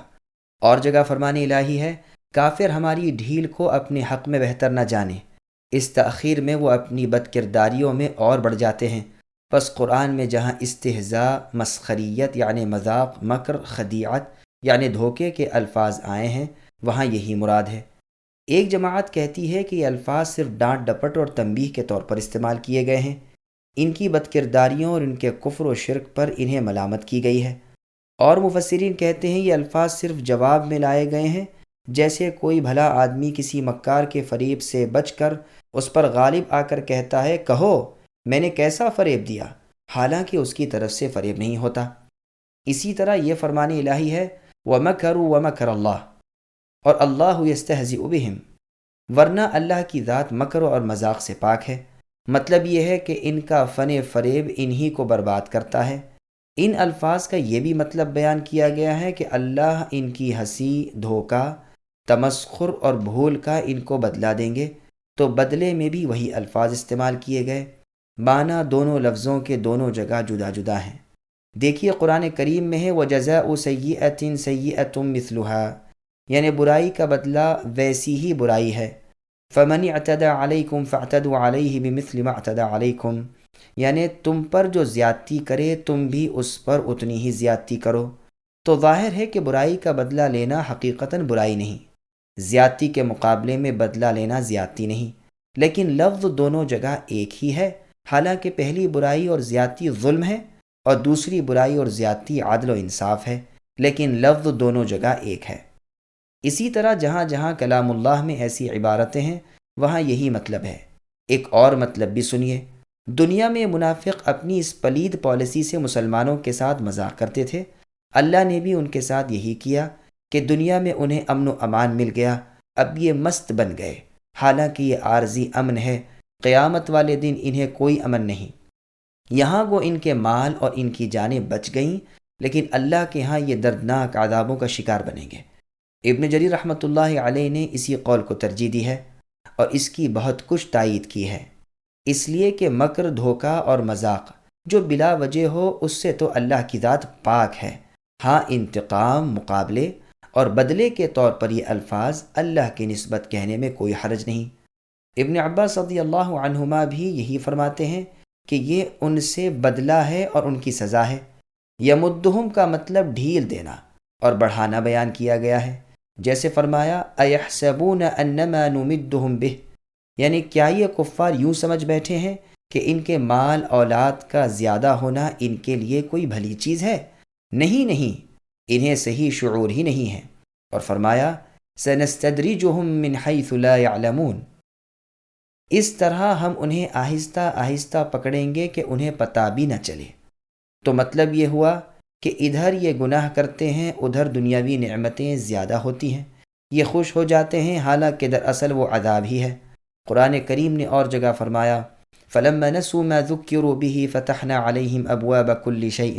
اور جگہ فرمان الہی ہے کافر ہماری ڈھیل کو اپنے حق میں بہتر نہ جانے، اس تأخیر میں وہ اپنی بد کرداریوں میں اور بڑھ جاتے ہیں۔ پس قرآن میں جہاں استہزاء، مسخریت یعنی مذاق، مکر، خدیعت یعنی دھوکے کے الفاظ آئے ہیں، وہاں یہی مراد ہے۔ ایک جماعت کہتی ہے کہ یہ الفاظ صرف ڈانٹ ڈپٹ اور تنبیہ کے طور پر استعمال کیے گئے ہیں، ان کی بد کرداریوں اور ان کے کفر و شرک پر انہیں ملامت کی گئی ہے۔ اور مفسرین کہتے ہیں یہ الفاظ صرف جواب میں لائے گئے ہیں، جیسے کوئی بھلا آدمی کسی مکار کے فریب سے بچ کر اس پر غالب آ کر کہتا ہے کہو میں نے کیسا فریب دیا، حالانکہ اس کی طرف سے فریب نہیں ہوتا۔ اسی طرح یہ فرمان الہی ہے وَمَكَرُوا وَمَكَرَ اللَّهُ، اور اللہ یستہزئ بہم، ورنہ اللہ کی ذات مکر اور مذاق سے پاک ہے۔ مطلب یہ ہے کہ ان کا فن فریب انہی کو برباد کرتا ہے۔ ان الفاظ کا یہ بھی مطلب بیان کیا گیا ہے کہ اللہ ان کی ہنسی، دھوکہ، تمسخر اور بھول کا ان کو بدلہ دیں گے، تو بدلے میں بھی وہی الفاظ استعمال کیے گئے۔ معنی دونوں لفظوں کے دونوں جگہ جدا جدا ہیں۔ دیکھیے قرآن کریم میں ہے وَجَزَاءُ سَيِّئَةٍ سَيِّئَةٌ مِثْلُهَا، یعنی برائی کا بدلہ ویسی ہی برائی ہے۔ فَمَنِ اعْتَدَى عَلَيْكُمْ فَاعْتَدُوا عَلَيْهِ بِمِثْلِ مَا اعْتَدَى عَلَيْكُمْ، یعنی تم پر جو زیادتی کرے تم بھی اس پر اتنی ہی زیادتی کرو۔ تو ظاہر ہے کہ برائی کا بدلہ لینا حقیقتاً برائی نہیں، زیادتی کے مقابلے میں بدلہ لینا زیادتی نہیں، لیکن لفظ دونوں جگہ ایک ہی ہے، حالانکہ پہلی برائی اور زیادتی ظلم ہے اور دوسری برائی اور زیادتی عدل و انصاف ہے، لیکن لفظ دونوں جگہ ایک ہے۔ اسی طرح جہاں جہاں کلام اللہ میں ایسی عبارتیں ہیں وہاں یہی مطلب ہے۔ ایک اور مطلب بھی سنیے۔ دنیا میں منافق اپنی اس پلید پالیسی سے مسلمانوں کے ساتھ مذاق کرتے تھے، اللہ نے بھی ان کے ساتھ یہی کیا کہ دنیا میں انہیں امن و امان مل گیا، اب یہ مست بن گئے، حالانکہ یہ عارضی امن ہے، قیامت والے دن انہیں کوئی امن نہیں۔ یہاں وہ ان کے مال اور ان کی جانیں بچ گئیں، لیکن اللہ کے ہاں یہ دردناک عذابوں کا شکار بنیں گے۔ ابن جریر رحمۃ اللہ علیہ نے اسی قول کو ترجیح دی ہے اور اس کی بہت کچھ تائید کی ہے، اس لیے کہ مکر، دھوکہ اور مذاق جو بلا وجہ ہو اس سے تو اللہ کی ذات پاک ہے۔ ہاں انتقام، مقابلے اور بدلے کے طور پر یہ الفاظ اللہ کی نسبت کہنے میں کوئی حرج نہیں۔ ابن عباس رضی اللہ عنہما بھی یہی فرماتے ہیں کہ یہ ان سے بدلہ ہے اور ان کی سزا ہے۔ یمدہم کا مطلب ڈھیل دینا اور بڑھانا بیان کیا گیا ہے، جیسے فرمایا ایحسبون انما نمدہم بہ، یعنی کیا یہ کفار یوں سمجھ بیٹھے ہیں کہ ان کے مال اولاد کا زیادہ ہونا ان کے لیے کوئی بھلی چیز ہے؟ نہیں، انہیں صحیح شعور ہی نہیں ہے۔ اور فرمایا سنستدرجہم من حیث لا یعلمون، اس طرح ہم انہیں آہستہ آہستہ پکڑیں گے کہ انہیں پتہ بھی نہ چلے۔ تو مطلب یہ ہوا کہ ادھر یہ گناہ کرتے ہیں، ادھر دنیاوی نعمتیں زیادہ ہوتی ہیں، یہ خوش ہو جاتے ہیں، حالانکہ دراصل وہ عذاب ہی ہے۔ قرآن کریم نے اور جگہ فرمایا فَلَمَّا نَسُوا مَا ذُكِّرُوا بِهِ فَتَحْنَا عَلَيْهِمْ أَبْوَابَ كُلِّ شَيْءٍ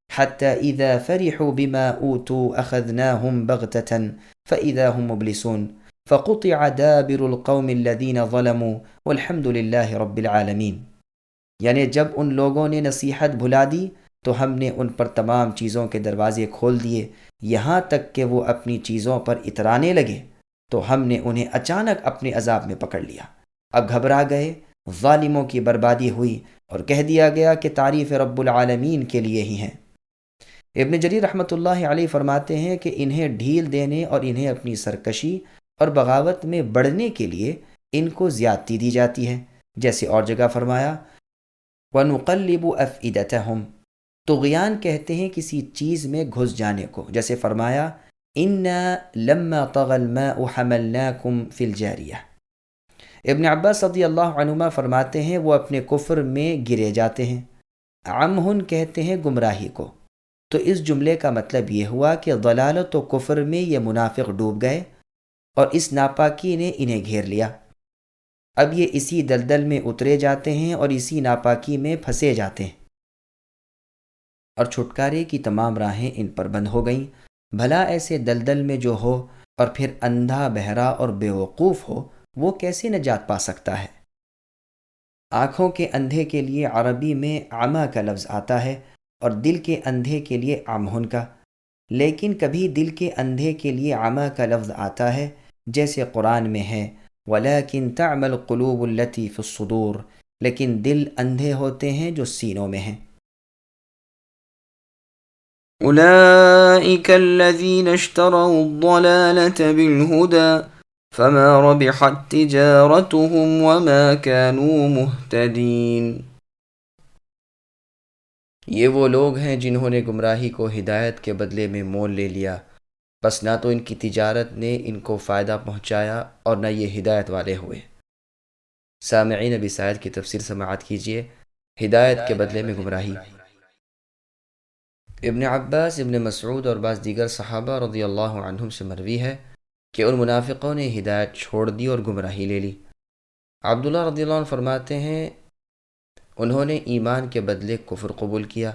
حَتَّى إِذَا فَرِحُوا بِمَا أُوتُوا أَخَذْنَاهُمْ بَغْتَةً فَإِذَا هُمْ مُبْلِسُونَ فَقُطِعَ دَابِرُ الْقَوْمِ الَّذِينَ ظَلَمُوا وَالْحَمْدُ لِلَّهِ رَبِّ الْعَالَمِينَ، یعنی جب ان لوگوں نے نصیحت بھلا دی تو ہم نے ان پر تمام چیزوں کے دروازے کھول دیے، یہاں تک کہ وہ اپنی چیزوں پر اترانے لگے تو ہم نے انہیں اچانک اپنے عذاب میں پکڑ لیا، اب گھبرا گئے، ظالموں کی بربادی ہوئی اور کہہ دیا گیا کہ تعریف رب العالمین کے لیے ہی ہیں۔ ابن جریر رحمۃ اللہ علیہ فرماتے ہیں کہ انہیں ڈھیل دینے اور انہیں اپنی سرکشی اور بغاوت میں بڑھنے کے لیے ان کو زیادتی دی جاتی ہے، جیسے اور جگہ فرمایا وَنُقَلِّبُ أَفْئِدَتَهُمْ، طغیان کہتے ہیں کسی چیز میں گھس جانے کو، جیسے فرمایا اِنَّا لَمَّا طَغَى الْمَاءُ حَمَلْنَاكُمْ فِي الْجَارِيَةِ۔ ابن عباس رضی اللہ عنہما فرماتے ہیں وہ اپنے کفر میں گرے جاتے ہیں۔ عمہن کہتے ہیں گمراہی کو، تو اس جملے کا مطلب یہ ہوا کہ ضلالت و کفر میں یہ منافق ڈوب گئے اور اس ناپاکی نے انہیں گھیر لیا، اب یہ اسی دلدل میں اترے جاتے ہیں اور اسی ناپاکی میں پھنسے جاتے ہیں اور چھٹکارے کی تمام راہیں ان پر بند ہو گئیں۔ بھلا ایسے دلدل میں جو ہو اور پھر اندھا، بہرا اور بے وقوف ہو، وہ کیسے نجات پا سکتا ہے؟ آنکھوں کے اندھے کے لیے عربی میں عمى کا لفظ آتا ہے اور دل کے اندھے کے لیے عمہن کا، لیکن کبھی دل کے اندھے کے لیے عمى کا لفظ آتا ہے، جیسے قرآن میں ہے وَلَكِنْ تَعْمَى الْقُلُوبُ الَّتِي فِي الصُّدُورِ، لیکن دل اندھے ہوتے ہیں جو سینوں میں ہیں۔ أولئك الذين اشتروا الضلالة بالهدى فما ربحت تجارتهم وما كانوا مهتدين۔ یہ وہ لوگ ہیں جنہوں نے گمراہی کو ہدایت کے بدلے میں مول لے لیا، بس نہ تو ان کی تجارت نے ان کو فائدہ پہنچایا اور نہ یہ ہدایت والے ہوئے۔ سامعین ابی سعید کی تفسیر سماعت کیجیے، ہدایت کے بدلے میں گمراہی۔ ابن عباس، ابن مسعود اور بعض دیگر صحابہ رضی اللہ عنہم سے مروی ہے کہ ان منافقوں نے ہدایت چھوڑ دی اور گمراہی لے لی۔ عبداللہ رضی اللہ عنہ فرماتے ہیں انہوں نے ایمان کے بدلے کفر قبول کیا۔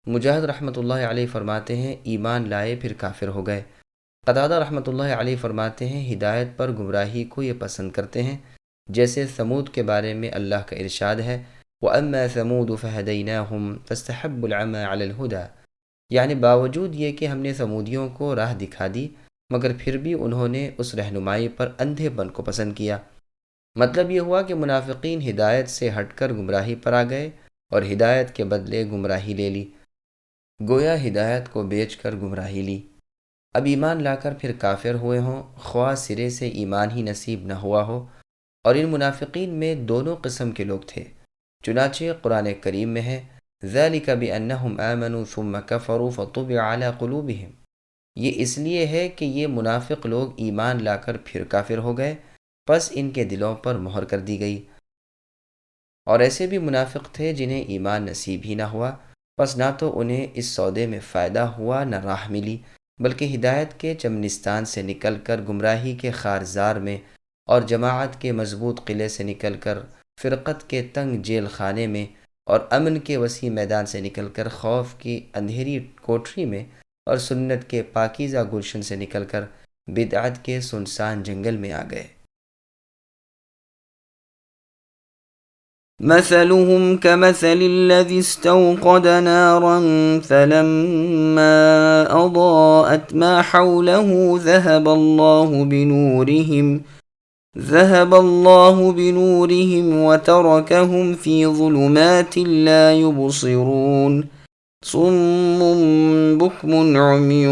مجاہد رحمۃ اللہ علیہ فرماتے ہیں ایمان لائے پھر کافر ہو گئے۔ قتادہ رحمۃ اللہ علیہ فرماتے ہیں ہدایت پر گمراہی کو یہ پسند کرتے ہیں، جیسے ثمود کے بارے میں اللہ کا ارشاد ہے وَأَمَّا ثَمُودُ فَهَدَيْنَاهُمْ فَاسْتَحَبُّوا الْعَمَى عَلَى الْهُدَى، یعنی باوجود یہ کہ ہم نے ثمودیوں کو راہ دکھا دی مگر پھر بھی انہوں نے اس رہنمائی پر اندھے پن کو پسند کیا۔ مطلب یہ ہوا کہ منافقین ہدایت سے ہٹ کر گمراہی پر آ گئے اور ہدایت کے بدلے گمراہی لے لی، گویا ہدایت کو بیچ کر گمراہی لی۔ اب ایمان لا کر پھر کافر ہوئے ہوں، خواہ سرے سے ایمان ہی نصیب نہ ہوا ہو، اور ان منافقین میں دونوں قسم کے لوگ تھے، چنانچہ قرآن کریم میں ہے ذَلِكَ بِأَنَّهُمْ آمَنُوا ثُمَّ كَفَرُوا فَطُبِعَ عَلَى قُلُوبِهِمْ، یہ اس لیے ہے کہ یہ منافق لوگ ایمان لا کر پھر کافر ہو گئے، پس ان کے دلوں پر مہر کر دی گئی۔ اور ایسے بھی منافق تھے جنہیں ایمان نصیب ہی نہ ہوا، پس نہ تو انہیں اس سودے میں فائدہ ہوا نہ راہ ملی، بلکہ ہدایت کے چمنستان سے نکل کر گمراہی کے خارزار میں اور جماعت کے مضبوط قلعے سے نکل کر فرقت کے تنگ جیل خانے میں اور امن کے وسیع میدان سے نکل کر خوف کی اندھیری کوٹری میں اور سنت کے پاکیزہ گلشن سے نکل کر بدعت کے سنسان جنگل میں آ گئے۔ مثلهم كمثل الذي استوقد نارا فلما أضاءت ما حوله ذهب الله بنورهم وتركهم في ظلمات لا يبصرون صم بكم عمي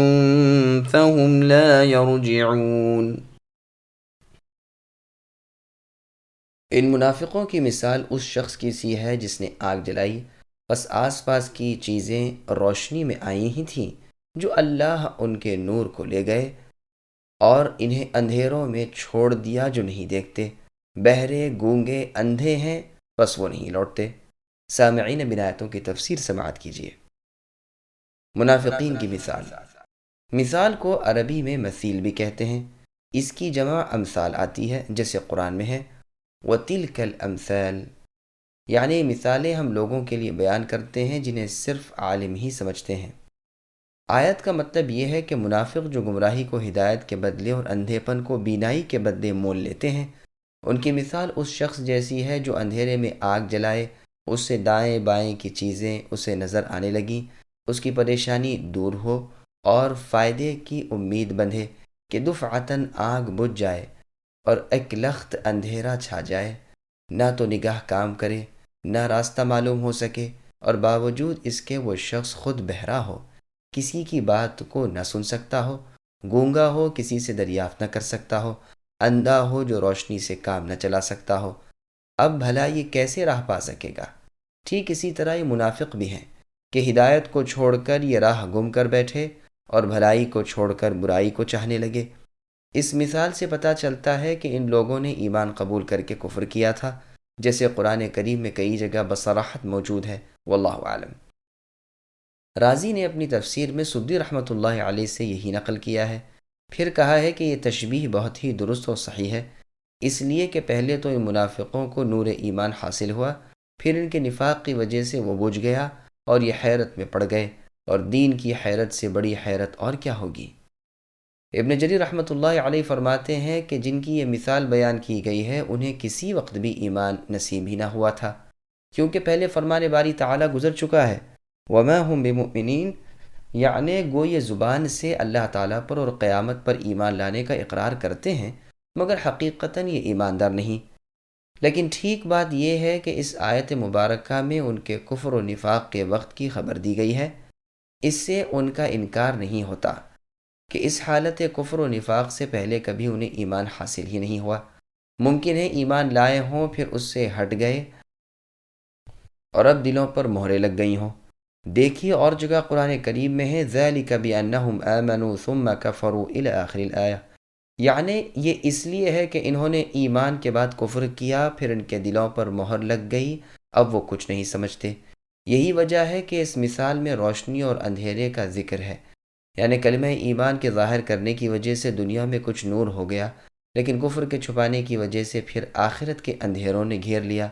فهم لا يرجعون۔ ان منافقوں کی مثال اس شخص کی سی ہے جس نے آگ جلائی، بس آس پاس کی چیزیں روشنی میں آئی ہی تھیں جو اللہ ان کے نور کو لے گئے، اور انہیں اندھیروں میں چھوڑ دیا جو نہیں دیکھتے، بہرے گونگے اندھے ہیں بس وہ نہیں لوٹتے۔ سامعین، بن آیتوں کی تفسیر سماعت کیجیے۔ منافقین کی مثال کو عربی میں مثیل بھی کہتے ہیں، اس کی جمع امثال آتی ہے، جیسے قرآن میں ہے وَتِلْكَ الْأَمْثَالِ، یعنی مثالیں ہم لوگوں کے لیے بیان کرتے ہیں جنہیں صرف عالم ہی سمجھتے ہیں۔ آیت کا مطلب یہ ہے کہ منافق جو گمراہی کو ہدایت کے بدلے اور اندھے پن کو بینائی کے بدلے مول لیتے ہیں، ان کی مثال اس شخص جیسی ہے جو اندھیرے میں آگ جلائے، اس سے دائیں بائیں کی چیزیں اسے نظر آنے لگیں، اس کی پریشانی دور ہو اور فائدے کی امید بندھے کہ دفعتاً آگ بجھ جائے اور ایک لخت اندھیرا چھا جائے، نہ تو نگاہ کام کرے، نہ راستہ معلوم ہو سکے، اور باوجود اس کے وہ شخص خود بہرا ہو، کسی کی بات کو نہ سن سکتا ہو، گونگا ہو، کسی سے دریافت نہ کر سکتا ہو، اندھا ہو جو روشنی سے کام نہ چلا سکتا ہو، اب بھلا یہ کیسے راہ پا سکے گا؟ ٹھیک اسی طرح یہ منافق بھی ہیں کہ ہدایت کو چھوڑ کر یہ راہ گم کر بیٹھے اور بھلائی کو چھوڑ کر برائی کو چاہنے لگے۔ اس مثال سے پتہ چلتا ہے کہ ان لوگوں نے ایمان قبول کر کے کفر کیا تھا، جیسے قرآن کریم میں کئی جگہ بصراحت موجود ہے۔ واللہ اعلم۔ رازی نے اپنی تفسیر میں سدی رحمۃ اللہ علیہ سے یہی نقل کیا ہے، پھر کہا ہے کہ یہ تشبیہ بہت ہی درست و صحیح ہے، اس لیے کہ پہلے تو ان منافقوں کو نور ایمان حاصل ہوا، پھر ان کے نفاق کی وجہ سے وہ بجھ گیا اور یہ حیرت میں پڑ گئے، اور دین کی حیرت سے بڑی حیرت اور کیا ہوگی۔ ابن جریر رحمۃ اللہ علیہ فرماتے ہیں کہ جن کی یہ مثال بیان کی گئی ہے انہیں کسی وقت بھی ایمان نصیب ہی نہ ہوا تھا، کیونکہ پہلے فرمان باری تعالیٰ گزر چکا ہے، وَمَا هُمْ بِمُؤْمِنِينَ، یعنی گو یہ زبان سے اللہ تعالیٰ پر اور قیامت پر ایمان لانے کا اقرار کرتے ہیں، مگر حقیقتاً یہ ایماندار نہیں۔ لیکن ٹھیک بات یہ ہے کہ اس آیت مبارکہ میں ان کے کفر و نفاق کے وقت کی خبر دی گئی ہے، اس سے ان کا انکار نہیں ہوتا کہ اس حالت کفر و نفاق سے پہلے کبھی انہیں ایمان حاصل ہی نہیں ہوا، ممکن ہے ایمان لائے ہوں پھر اس سے ہٹ گئے اور اب دلوں پر مہریں لگ گئی ہوں۔ دیکھیے اور جگہ قرآن کریم میں ہے ذَلِكَ بِأَنَّهُمْ آمَنُوا ثُمَّ كَفَرُوا إِلَى آخِرِ الْآيَةِ، یعنی یہ اس لیے ہے کہ انہوں نے ایمان کے بعد کفر کیا، پھر ان کے دلوں پر مہر لگ گئی، اب وہ کچھ نہیں سمجھتے۔ یہی وجہ ہے کہ اس مثال میں روشنی اور اندھیرے کا ذکر ہے، یعنی کلمہ ایمان کے ظاہر کرنے کی وجہ سے دنیا میں کچھ نور ہو گیا، لیکن کفر کے چھپانے کی وجہ سے پھر آخرت کے اندھیروں نے گھیر لیا۔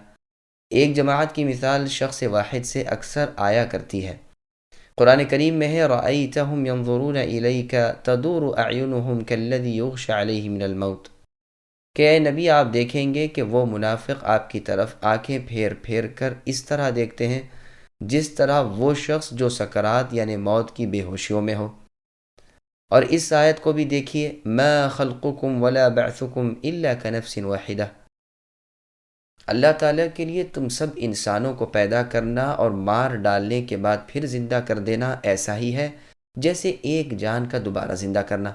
ایک جماعت کی مثال شخص واحد سے اکثر آیا کرتی ہے۔ قرآن کریم میں ہے رَأَيْتَهُمْ يَنظُرُونَ إِلَيْكَ تَدُورُ أَعْيُنُهُمْ كَالَّذِي يُغْشَى عَلَيْهِ مِنَ الْمَوْتِ، کہ اے نبی آپ دیکھیں گے کہ وہ منافق آپ کی طرف آنکھیں پھیر پھیر کر اس طرح دیکھتے ہیں جس طرح وہ شخص جو سکرات یعنی موت کی بے ہوشیوں میں ہو۔ اور اس آیت کو بھی دیکھیے مَا خَلْقُكُمْ وَلَا بَعْثُكُمْ إِلَّا كَنَفْسٍ وَاحِدَةٍ، اللہ تعالیٰ کے لیے تم سب انسانوں کو پیدا کرنا اور مار ڈالنے کے بعد پھر زندہ کر دینا ایسا ہی ہے جیسے ایک جان کا دوبارہ زندہ کرنا۔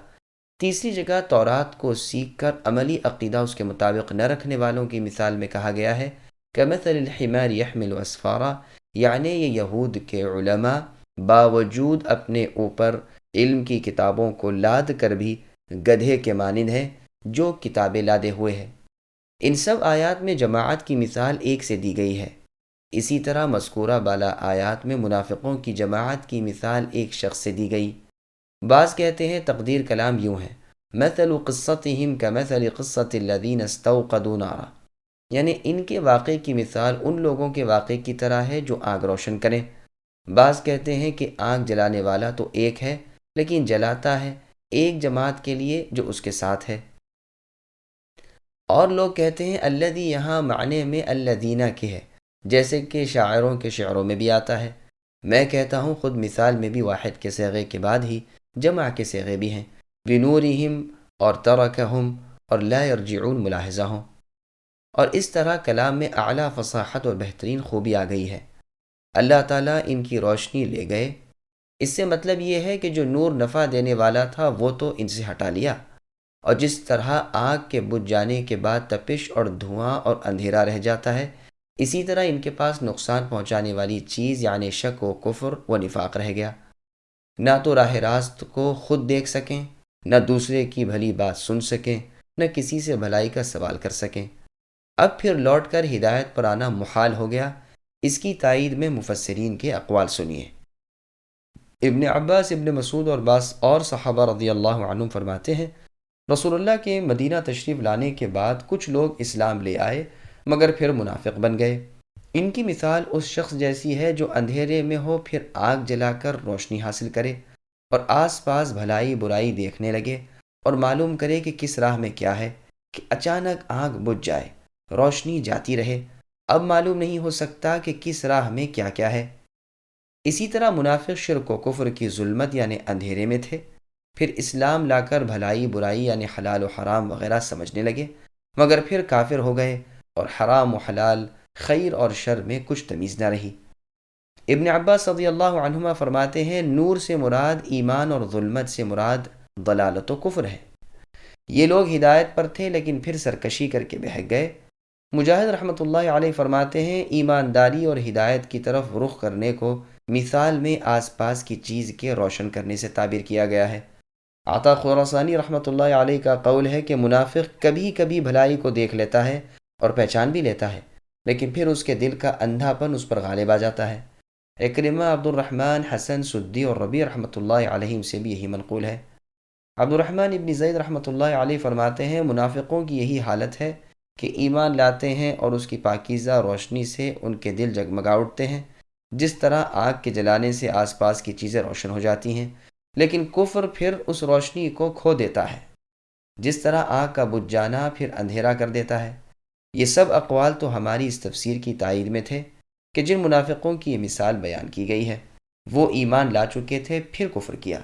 تیسری جگہ تورات کو سیکھ کر عملی عقیدہ اس کے مطابق نہ رکھنے والوں کی مثال میں کہا گیا ہے كَمَثَلِ الْحِمَارِ يَحْمِلُ أَسْفَارًا، یعنی یہ یہود کے علماء باوجود اپنے اوپر علم کی کتابوں کو لاد کر بھی گدھے کے مانند ہیں جو کتابیں لادے ہوئے ہیں۔ ان سب آیات میں جماعت کی مثال ایک سے دی گئی ہے، اسی طرح مذکورہ بالا آیات میں منافقوں کی جماعت کی مثال ایک شخص سے دی گئی۔ بعض کہتے ہیں تقدیر کلام یوں ہے مثل قصتهم كمثل قصة الذين استوقدوا نارا، یعنی ان کے واقعے کی مثال ان لوگوں کے واقعے کی طرح ہے جو آگ روشن کریں۔ بعض کہتے ہیں کہ آگ جلانے والا تو ایک ہے، لیکن جلاتا ہے ایک جماعت کے لیے جو اس کے ساتھ ہے۔ اور لوگ کہتے ہیں الذی یہاں معنی میں الذین کے ہے، جیسے کہ شاعروں کے شعروں میں بھی آتا ہے۔ میں کہتا ہوں خود مثال میں بھی واحد کے صیغے کے بعد ہی جمع کے صیغے بھی ہیں، بنورہم اور ترکہم اور لا یرجعون ملاحظہ ہوں، اور اس طرح کلام میں اعلیٰ فصاحت اور بہترین خوبی آ گئی ہے۔ اللہ تعالیٰ ان کی روشنی لے گئے، اس سے مطلب یہ ہے کہ جو نور نفع دینے والا تھا وہ تو ان سے ہٹا لیا، اور جس طرح آگ کے بجھ جانے کے بعد تپش اور دھواں اور اندھیرا رہ جاتا ہے، اسی طرح ان کے پاس نقصان پہنچانے والی چیز یعنی شک و کفر و نفاق رہ گیا۔ نہ تو راہ راست کو خود دیکھ سکیں، نہ دوسرے کی بھلی بات سن سکیں، نہ کسی سے بھلائی کا سوال کر سکیں۔ اب پھر لوٹ کر ہدایت پر آنا محال ہو گیا۔ اس کی تائید میں مفسرین کے اقوال سنیے۔ ابن عباس، ابن مسعود اور بعض اور صحابہ رضی اللہ عنہم فرماتے ہیں رسول اللہ کے مدینہ تشریف لانے کے بعد کچھ لوگ اسلام لے آئے مگر پھر منافق بن گئے۔ ان کی مثال اس شخص جیسی ہے جو اندھیرے میں ہو پھر آگ جلا کر روشنی حاصل کرے اور آس پاس بھلائی برائی دیکھنے لگے اور معلوم کرے کہ کس راہ میں کیا ہے، کہ اچانک آگ بجھ جائے، روشنی جاتی رہے، اب معلوم نہیں ہو سکتا کہ کس راہ میں کیا کیا ہے۔ اسی طرح منافق شرک و کفر کی ظلمت یعنی اندھیرے میں تھے، پھر اسلام لا کر بھلائی برائی یعنی حلال و حرام وغیرہ سمجھنے لگے، مگر پھر کافر ہو گئے اور حرام و حلال، خیر اور شر میں کچھ تمیز نہ رہی۔ ابن عباس رضی اللہ عنہما فرماتے ہیں نور سے مراد ایمان اور ظلمت سے مراد ضلالت و کفر ہے۔ یہ لوگ ہدایت پر تھے لیکن پھر سرکشی کر کے بہک گئے۔ مجاہد رحمۃ اللہ علیہ فرماتے ہیں ایمانداری اور ہدایت کی طرف رخ کرنے کو مثال میں آس پاس کی چیز کے روشن کرنے سے تعبیر کیا گیا ہے۔ عطا خراسانی رحمۃ اللہ علیہ کا قول ہے کہ منافق کبھی کبھی بھلائی کو دیکھ لیتا ہے اور پہچان بھی لیتا ہے، لیکن پھر اس کے دل کا اندھا پن اس پر غالب آ جاتا ہے۔ اکرمہ، عبد الرحمن، حسن سدی اور ربیع رحمۃ اللہ علیہ سے بھی یہی منقول ہے۔ عبد الرحمن ابن زید رحمۃ اللہ علیہ فرماتے ہیں منافقوں کی یہی حالت ہے کہ ایمان لاتے ہیں اور اس کی پاکیزہ روشنی سے ان کے دل جگمگا اٹھتے ہیں، جس طرح آگ کے جلانے سے آس پاس کی چیزیں روشن ہو جاتی ہیں، لیکن کفر پھر اس روشنی کو کھو دیتا ہے، جس طرح آگ کا بجھ جانا پھر اندھیرا کر دیتا ہے۔ یہ سب اقوال تو ہماری اس تفسیر کی تائید میں تھے کہ جن منافقوں کی یہ مثال بیان کی گئی ہے وہ ایمان لا چکے تھے پھر کفر کیا۔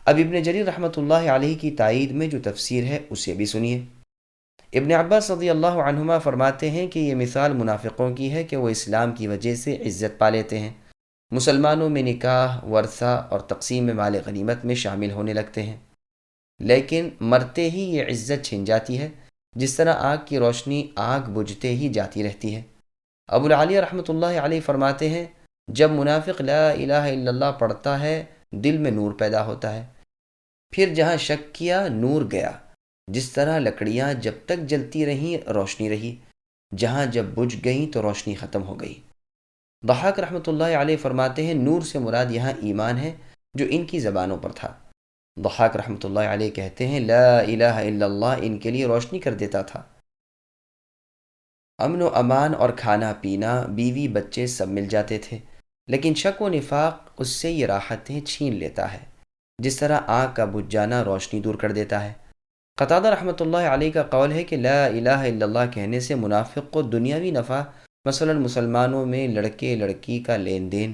اب ابن جریر رحمۃ اللہ علیہ کی تائید میں جو تفسیر ہے اسے بھی سنیے۔ ابن عباس رضی اللہ عنہما فرماتے ہیں کہ یہ مثال منافقوں کی ہے کہ وہ اسلام کی وجہ سے عزت پا لیتے ہیں، مسلمانوں میں نکاح، ورثہ اور تقسیم مال غنیمت میں شامل ہونے لگتے ہیں، لیکن مرتے ہی یہ عزت چھن جاتی ہے، جس طرح آگ کی روشنی آگ بجھتے ہی جاتی رہتی ہے۔ ابو العالیہ رحمۃ اللہ علیہ فرماتے ہیں جب منافق لا الہ الا اللہ پڑھتا ہے دل میں نور پیدا ہوتا ہے، پھر جہاں شک کیا نور گیا، جس طرح لکڑیاں جب تک جلتی رہیں روشنی رہی، جہاں جب بجھ گئیں تو روشنی ختم ہو گئی۔ ضحاک رحمۃ اللہ علیہ فرماتے ہیں نور سے مراد یہاں ایمان ہے جو ان کی زبانوں پر تھا۔ ضحاک رحمۃ اللہ علیہ کہتے ہیں لا الہ الا اللہ ان کے لیے روشنی کر دیتا تھا، امن و امان اور کھانا پینا، بیوی بچے سب مل جاتے تھے، لیکن شک و نفاق اس سے یہ راحتیں چھین لیتا ہے، جس طرح آگ کا بجھ جانا روشنی دور کر دیتا ہے۔ قتادہ رحمۃ اللہ علیہ کا قول ہے کہ لا الہ الا اللہ کہنے سے منافق کو دنیاوی نفع، مثلا مسلمانوں میں لڑکے لڑکی کا لین دین،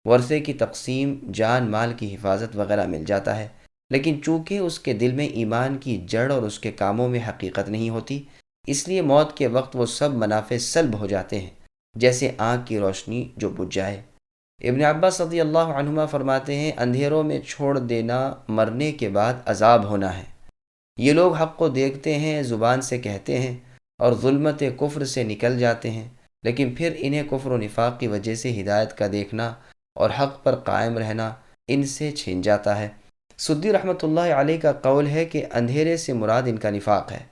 ورثے کی تقسیم، جان مال کی حفاظت وغیرہ مل جاتا ہے، لیکن چونکہ اس کے دل میں ایمان کی جڑ اور اس کے کاموں میں حقیقت نہیں ہوتی، اس لیے موت کے وقت وہ سب منافع سلب ہو جاتے ہیں، جیسے آنکھ کی روشنی جو بجھ جائے۔ ابن عباس رضی اللہ عنہما فرماتے ہیں اندھیروں میں چھوڑ دینا مرنے کے بعد عذاب ہونا ہے۔ یہ لوگ حق کو دیکھتے ہیں، زبان سے کہتے ہیں اور ظلمت کفر سے نکل جاتے ہیں، لیکن پھر انہیں کفر و نفاق کی وجہ سے ہدایت کا دیکھنا اور حق پر قائم رہنا ان سے چھن جاتا ہے۔ سدی رحمۃ اللہ علیہ کا قول ہے کہ اندھیرے سے مراد ان کا نفاق ہے۔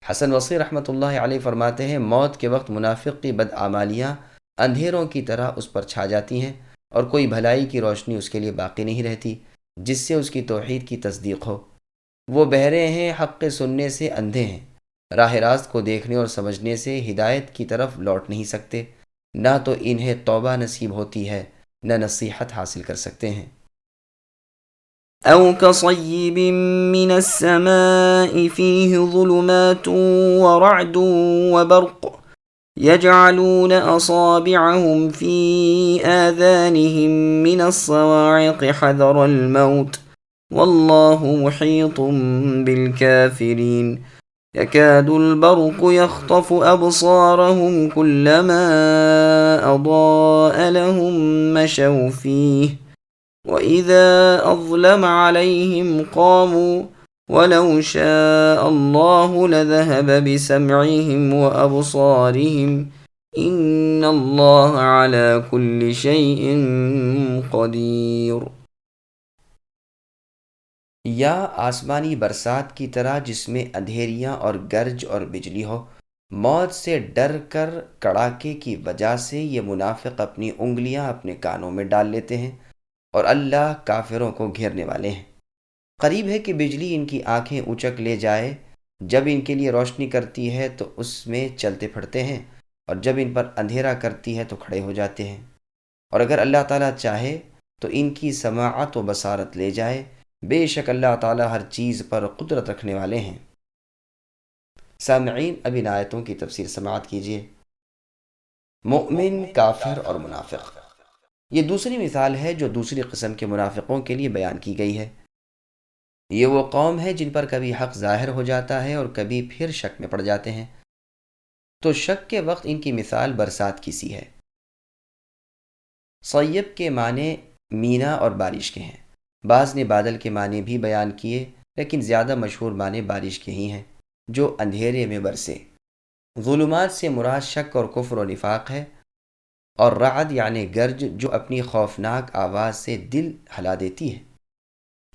حسن بصری رحمۃ اللہ علیہ فرماتے ہیں موت کے وقت منافق کی بدعمالیاں اندھیروں کی طرح اس پر چھا جاتی ہیں اور کوئی بھلائی کی روشنی اس کے لیے باقی نہیں رہتی جس سے اس کی توحید کی تصدیق ہو۔ وہ بہرے ہیں، حق کے سننے سے اندھے ہیں، راہ راست کو دیکھنے اور سمجھنے سے ہدایت کی طرف لوٹ نہیں سکتے، نہ تو انہیں توبہ نصیب ہوتی ہے، نہ نصیحت حاصل کر سکتے ہیں۔ أو كصيب من السماء فيه ظلمات ورعد وبرق يجعلون أصابعهم في آذانهم من الصواعق حذر الموت والله محيط بالكافرين يكاد البرق يخطف أبصارهم كلما أضاء لهم مشوا فيه وَإِذَا أَظْلَمَ عَلَيْهِمْ قَامُوا وَلَوْ شَاءَ اللَّهُ لَذَهَبَ بِسَمْعِهِمْ وَأَبْصَارِهِمْ إِنَّ اللَّهَ عَلَى كُلِّ شَيْءٍ قَدِيرٌ۔ یا آسمانی برسات کی طرح جس میں اندھیریاں اور گرج اور بجلی ہو، موت سے ڈر کر کڑاکے کی وجہ سے یہ منافق اپنی انگلیاں اپنے کانوں میں ڈال لیتے ہیں، اور اللہ کافروں کو گھیرنے والے ہیں۔ قریب ہے کہ بجلی ان کی آنکھیں اچک لے جائے، جب ان کے لیے روشنی کرتی ہے تو اس میں چلتے پھرتے ہیں، اور جب ان پر اندھیرا کرتی ہے تو کھڑے ہو جاتے ہیں۔ اور اگر اللہ تعالیٰ چاہے تو ان کی سماعت و بصارت لے جائے، بے شک اللہ تعالیٰ ہر چیز پر قدرت رکھنے والے ہیں۔ سامعین، اب ان آیتوں کی تفسیر سماعت کیجیے۔ مؤمن، کافر اور منافق، یہ دوسری مثال ہے جو دوسری قسم کے منافقوں کے لیے بیان کی گئی ہے۔ یہ وہ قوم ہے جن پر کبھی حق ظاہر ہو جاتا ہے اور کبھی پھر شک میں پڑ جاتے ہیں، تو شک کے وقت ان کی مثال برسات کی سی ہے۔ صیب کے معنی مینا اور بارش کے ہیں، بعض نے بادل کے معنی بھی بیان کیے، لیکن زیادہ مشہور معنی بارش کے ہی ہیں جو اندھیرے میں برسے۔ ظلمات سے مراد شک اور کفر و نفاق ہے، اور رعد یعنی گرج جو اپنی خوفناک آواز سے دل ہلا دیتی ہے۔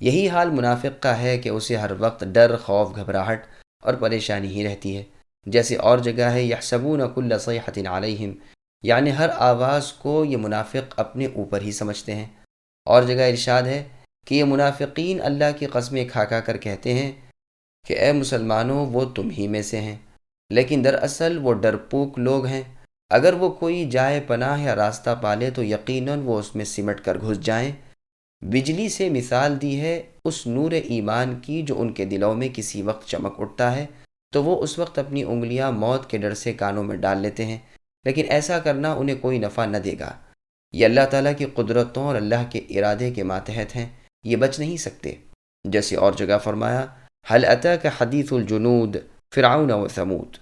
یہی حال منافق کا ہے کہ اسے ہر وقت ڈر، خوف، گھبراہٹ اور پریشانی ہی رہتی ہے۔ جیسے اور جگہ ہے یحسبون کل صیحۃ علیہم، یعنی ہر آواز کو یہ منافق اپنے اوپر ہی سمجھتے ہیں۔ اور جگہ ارشاد ہے کہ یہ منافقین اللہ کی قسمیں کھا کھا کر کہتے ہیں کہ اے مسلمانوں وہ تم ہی میں سے ہیں، لیکن دراصل وہ ڈرپوک لوگ ہیں۔ اگر وہ کوئی جائے پناہ یا راستہ پالے تو یقیناً وہ اس میں سمٹ کر گھس جائیں۔ بجلی سے مثال دی ہے اس نور ایمان کی جو ان کے دلوں میں کسی وقت چمک اٹھتا ہے تو وہ اس وقت اپنی انگلیاں موت کے ڈر سے کانوں میں ڈال لیتے ہیں، لیکن ایسا کرنا انہیں کوئی نفع نہ دے گا۔ یہ اللہ تعالیٰ کی قدرتوں اور اللہ کے ارادے کے ماتحت ہیں، یہ بچ نہیں سکتے۔ جیسے اور جگہ فرمایا هل اتاک حدیث الجنود فرعون و ثمود،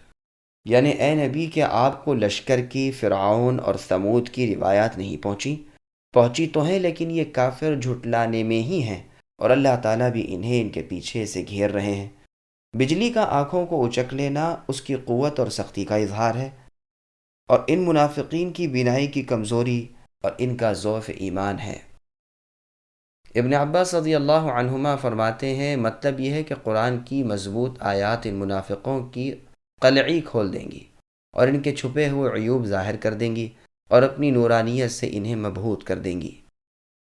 یعنی اے نبی کیا آپ کو لشکر کی فرعون اور ثمود کی روایات نہیں پہنچی تو ہیں، لیکن یہ کافر جھٹلانے میں ہی ہیں، اور اللہ تعالیٰ بھی انہیں ان کے پیچھے سے گھیر رہے ہیں۔ بجلی کا آنکھوں کو اچک لینا اس کی قوت اور سختی کا اظہار ہے، اور ان منافقین کی بینائی کی کمزوری اور ان کا ضعف ایمان ہے۔ ابن عباس رضی اللہ عنہما فرماتے ہیں مطلب یہ ہے کہ قرآن کی مضبوط آیات ان منافقوں کی قلعی کھول دیں گی اور ان کے چھپے ہوئے عیوب ظاہر کر دیں گی اور اپنی نورانیت سے انہیں مبہوت کر دیں گی۔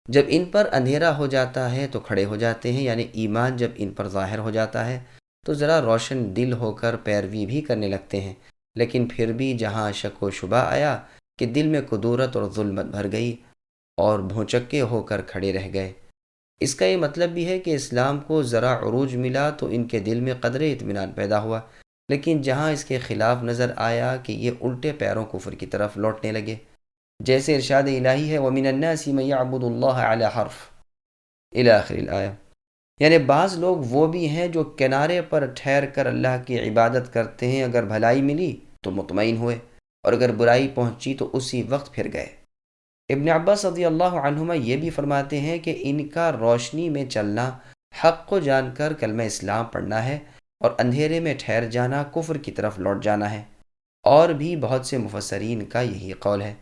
جب ان پر اندھیرا ہو جاتا ہے تو کھڑے ہو جاتے ہیں، یعنی ایمان جب ان پر ظاہر ہو جاتا ہے تو ذرا روشن دل ہو کر پیروی بھی کرنے لگتے ہیں، لیکن پھر بھی جہاں شک و شبہ آیا کہ دل میں کدورت اور ظلمت بھر گئی اور بھونچکے ہو کر کھڑے رہ گئے۔ اس کا یہ مطلب بھی ہے کہ اسلام کو ذرا عروج ملا تو ان کے دل میں قدر اطمینان پیدا ہوا، لیکن جہاں اس کے خلاف نظر آیا کہ یہ الٹے پیروں کفر کی طرف لوٹنے لگے، جیسے ارشاد الہی ہے وَمِنَ النَّاسِ مَن يَعْبُدُ اللَّهَ عَلَى حَرْفٍ إِلَى آخر الآیہ، یعنی بعض لوگ وہ بھی ہیں جو کنارے پر ٹھہر کر اللہ کی عبادت کرتے ہیں، اگر بھلائی ملی تو مطمئن ہوئے اور اگر برائی پہنچی تو اسی وقت پھر گئے۔ ابن عباس رضی اللہ عنہما یہ بھی فرماتے ہیں کہ ان کا روشنی میں چلنا حق کو جان کر کلمہ اسلام پڑھنا ہے، اور اندھیرے میں ٹھہر جانا کفر کی طرف لوٹ جانا ہے۔ اور بھی بہت سے مفسرین کا یہی قول ہے،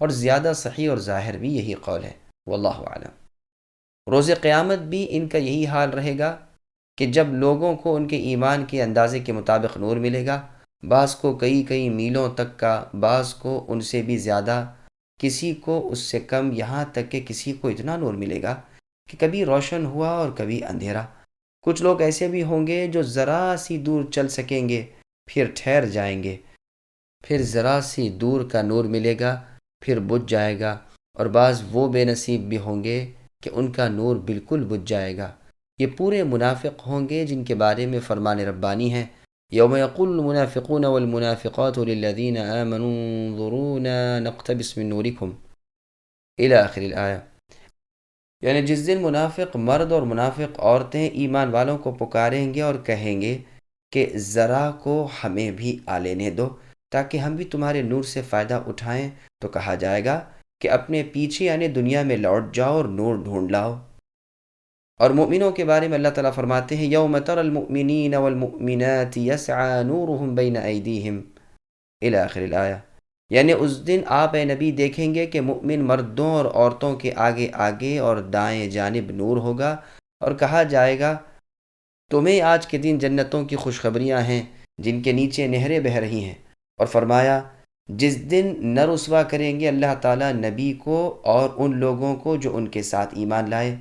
اور زیادہ صحیح اور ظاہر بھی یہی قول ہے، واللہ اعلم۔ روز قیامت بھی ان کا یہی حال رہے گا کہ جب لوگوں کو ان کے ایمان کے اندازے کے مطابق نور ملے گا، بعض کو کئی میلوں تک کا، بعض کو ان سے بھی زیادہ، کسی کو اس سے کم، یہاں تک کہ کسی کو اتنا نور ملے گا کہ کبھی روشن ہوا اور کبھی اندھیرا۔ کچھ لوگ ایسے بھی ہوں گے جو ذرا سی دور چل سکیں گے، پھر ٹھہر جائیں گے، پھر ذرا سی دور کا نور ملے گا، پھر بجھ جائے گا، اور بعض وہ بے نصیب بھی ہوں گے کہ ان کا نور بالکل بجھ جائے گا۔ یہ پورے منافق ہوں گے جن کے بارے میں فرمان ربانی ہے، یوم یقول المنافقون والمنافقات للذین آمنوا انظرونا نقتبس من نورکم الی آخر الآیہ۔ یعنی جس دن منافق مرد اور منافق عورتیں ایمان والوں کو پکاریں گے اور کہیں گے کہ ذرا کو ہمیں بھی آ لینے دو تاکہ ہم بھی تمہارے نور سے فائدہ اٹھائیں، تو کہا جائے گا کہ اپنے پیچھے یعنی دنیا میں لوٹ جاؤ اور نور ڈھونڈ لاؤ۔ اور مومنوں کے بارے میں اللہ تعالیٰ فرماتے ہیں یوم تر المؤمنین والمؤمنات یسعى نورهم بین ایدیہم الی آخر الآیہ۔ یعنی اس دن آپ اے نبی دیکھیں گے کہ مؤمن مردوں اور عورتوں کے آگے آگے اور دائیں جانب نور ہوگا، اور کہا جائے گا تمہیں آج کے دن جنتوں کی خوشخبریاں ہیں جن کے نیچے نہریں بہہ رہی ہیں۔ اور فرمایا جس دن نہ رسوا کریں گے اللہ تعالیٰ نبی کو اور ان لوگوں کو جو ان کے ساتھ ایمان لائے،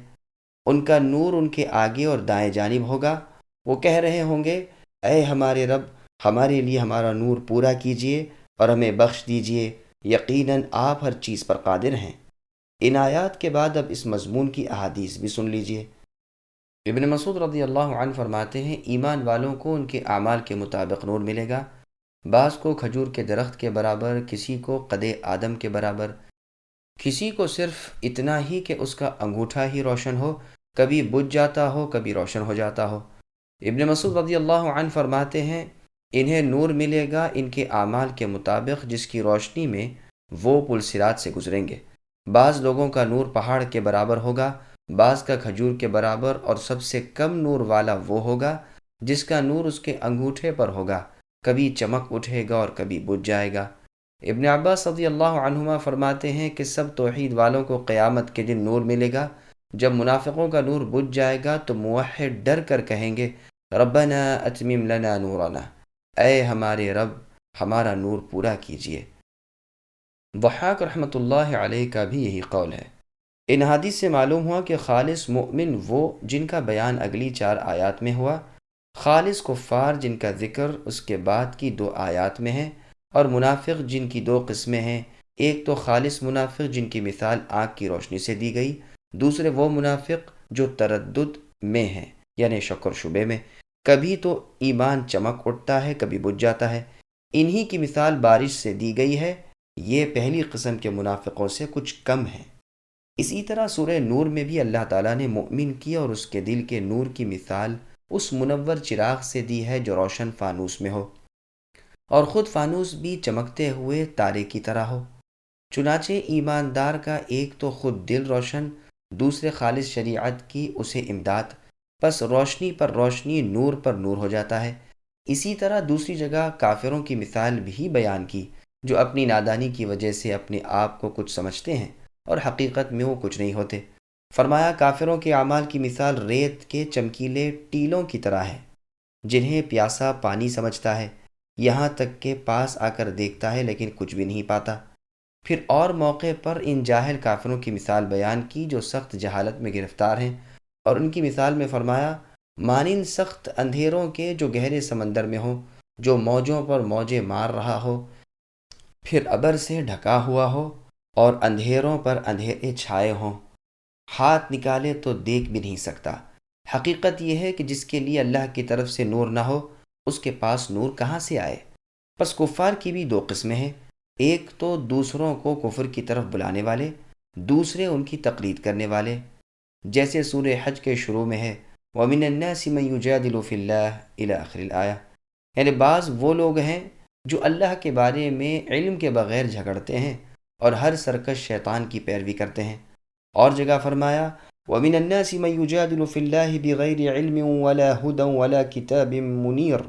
ان کا نور ان کے آگے اور دائیں جانب ہوگا۔ وہ کہہ رہے ہوں گے اے ہمارے رب، ہمارے لیے ہمارا نور پورا کیجئے اور ہمیں بخش دیجئے، یقیناً آپ ہر چیز پر قادر ہیں۔ ان آیات کے بعد اب اس مضمون کی احادیث بھی سن لیجئے۔ ابن مسعود رضی اللہ عنہ فرماتے ہیں ایمان والوں کو ان کے اعمال کے مطابق نور ملے گا، بعض کو کھجور کے درخت کے برابر، کسی کو قد آدم کے برابر، کسی کو صرف اتنا ہی کہ اس کا انگوٹھا ہی روشن ہو، کبھی بجھ جاتا ہو کبھی روشن ہو جاتا ہو۔ ابن مسعود رضی اللہ عنہ فرماتے ہیں انہیں نور ملے گا ان کے اعمال کے مطابق جس کی روشنی میں وہ پل صراط سے گزریں گے۔ بعض لوگوں کا نور پہاڑ کے برابر ہوگا، بعض کا کھجور کے برابر، اور سب سے کم نور والا وہ ہوگا جس کا نور اس کے انگوٹھے پر ہوگا، کبھی چمک اٹھے گا اور کبھی بجھ جائے گا۔ ابن عباس رضی اللہ عنہما فرماتے ہیں کہ سب توحید والوں کو قیامت کے دن نور ملے گا، جب منافقوں کا نور بجھ جائے گا تو موحد ڈر کر کہیں گے ربنا اتمم لنا نورنا، اے ہمارے رب ہمارا نور پورا کیجئے۔ ضحاک رحمۃ اللہ علیہ کا بھی یہی قول ہے۔ ان حدیث سے معلوم ہوا کہ خالص مؤمن وہ جن کا بیان اگلی 4 آیات میں ہوا، خالص کفار جن کا ذکر اس کے بعد کی 2 آیات میں ہے، اور منافق جن کی 2 قسمیں ہیں، ایک تو خالص منافق جن کی مثال آنکھ کی روشنی سے دی گئی، دوسرے وہ منافق جو تردد میں ہیں یعنی شک اور شبے میں، کبھی تو ایمان چمک اٹھتا ہے کبھی بجھ جاتا ہے، انہی کی مثال بارش سے دی گئی ہے، یہ پہلی قسم کے منافقوں سے کچھ کم ہے۔ اسی طرح سورہ نور میں بھی اللہ تعالیٰ نے مؤمن کی اور اس کے دل کے نور کی مثال اس منور چراغ سے دی ہے جو روشن فانوس میں ہو، اور خود فانوس بھی چمکتے ہوئے تارے کی طرح ہو۔ چنانچہ ایماندار کا ایک تو خود دل روشن، دوسرے خالص شریعت کی اسے امداد، پس روشنی پر روشنی، نور پر نور ہو جاتا ہے۔ اسی طرح دوسری جگہ کافروں کی مثال بھی بیان کی جو اپنی نادانی کی وجہ سے اپنے آپ کو کچھ سمجھتے ہیں اور حقیقت میں وہ کچھ نہیں ہوتے۔ فرمایا کافروں کے اعمال کی مثال ریت کے چمکیلے ٹیلوں کی طرح ہے جنہیں پیاسا پانی سمجھتا ہے، یہاں تک کہ پاس آ کر دیکھتا ہے لیکن کچھ بھی نہیں پاتا۔ پھر اور موقع پر ان جاہل کافروں کی مثال بیان کی جو سخت جہالت میں گرفتار ہیں، اور ان کی مثال میں فرمایا مانند سخت اندھیروں کے جو گہرے سمندر میں ہوں، جو موجوں پر موجیں مار رہا ہو، پھر ابر سے ڈھکا ہوا ہو اور اندھیروں پر اندھیرے چھائے ہوں، ہاتھ نکالے تو دیکھ بھی نہیں سکتا۔ حقیقت یہ ہے کہ جس کے لیے اللہ کی طرف سے نور نہ ہو اس کے پاس نور کہاں سے آئے۔ پس کفار کی بھی 2 قسمیں ہیں، ایک تو دوسروں کو کفر کی طرف بلانے والے، دوسرے ان کی تقلید کرنے والے، جیسے سورہ حج کے شروع میں ہے وَمِنَ النَّاسِ مَن يُجَادِلُ فِي اللَّهِ إِلَى آخر الآیہ، یعنی بعض وہ لوگ ہیں جو اللہ کے بارے میں علم کے بغیر جھگڑتے ہیں اور ہر سرکش شیطان کی پیروی کرتے ہیں۔ اور جگہ فرمایا وَمِنَ النَّاسِ مَن يُجَادِلُ فِي اللَّهِ بِغَيْرِ عِلْمٍ وَلَا هُدًى وَلَا كِتَابٍ مُنِيرٍ،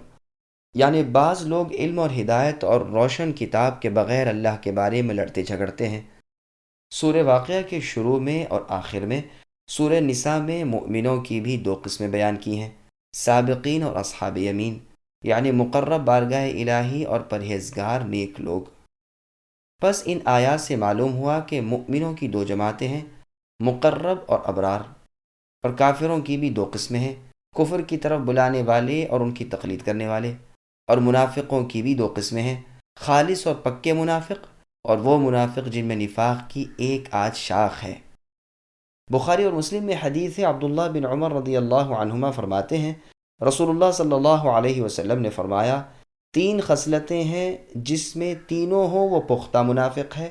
یعنی بعض لوگ علم اور ہدایت اور روشن کتاب کے بغیر اللہ کے بارے میں لڑتے جھگڑتے ہیں۔ سورہ واقعہ کے شروع میں اور آخر میں سورہ نساء میں مؤمنوں کی بھی 2 قسمیں بیان کی ہیں، سابقین اور اصحاب یمین، یعنی مقرب بارگاہ الہی اور پرہیزگار نیک لوگ۔ پس ان آیات سے معلوم ہوا کہ مؤمنوں کی 2 جماعتیں ہیں، مقرب اور ابرار، اور کافروں کی بھی 2 قسمیں ہیں، کفر کی طرف بلانے والے اور ان کی تقلید کرنے والے۔ اور منافقوں کی بھی دو قسمیں ہیں، خالص اور پکے منافق، اور وہ منافق جن میں نفاق کی ایک آدھ شاخ ہے۔ بخاری اور مسلم میں حدیث ہے، عبداللہ بن عمر رضی اللہ عنہما فرماتے ہیں، رسول اللہ صلی اللہ علیہ وسلم نے فرمایا، 3 خصلتیں ہیں جس میں تینوں ہوں وہ پختہ منافق ہے،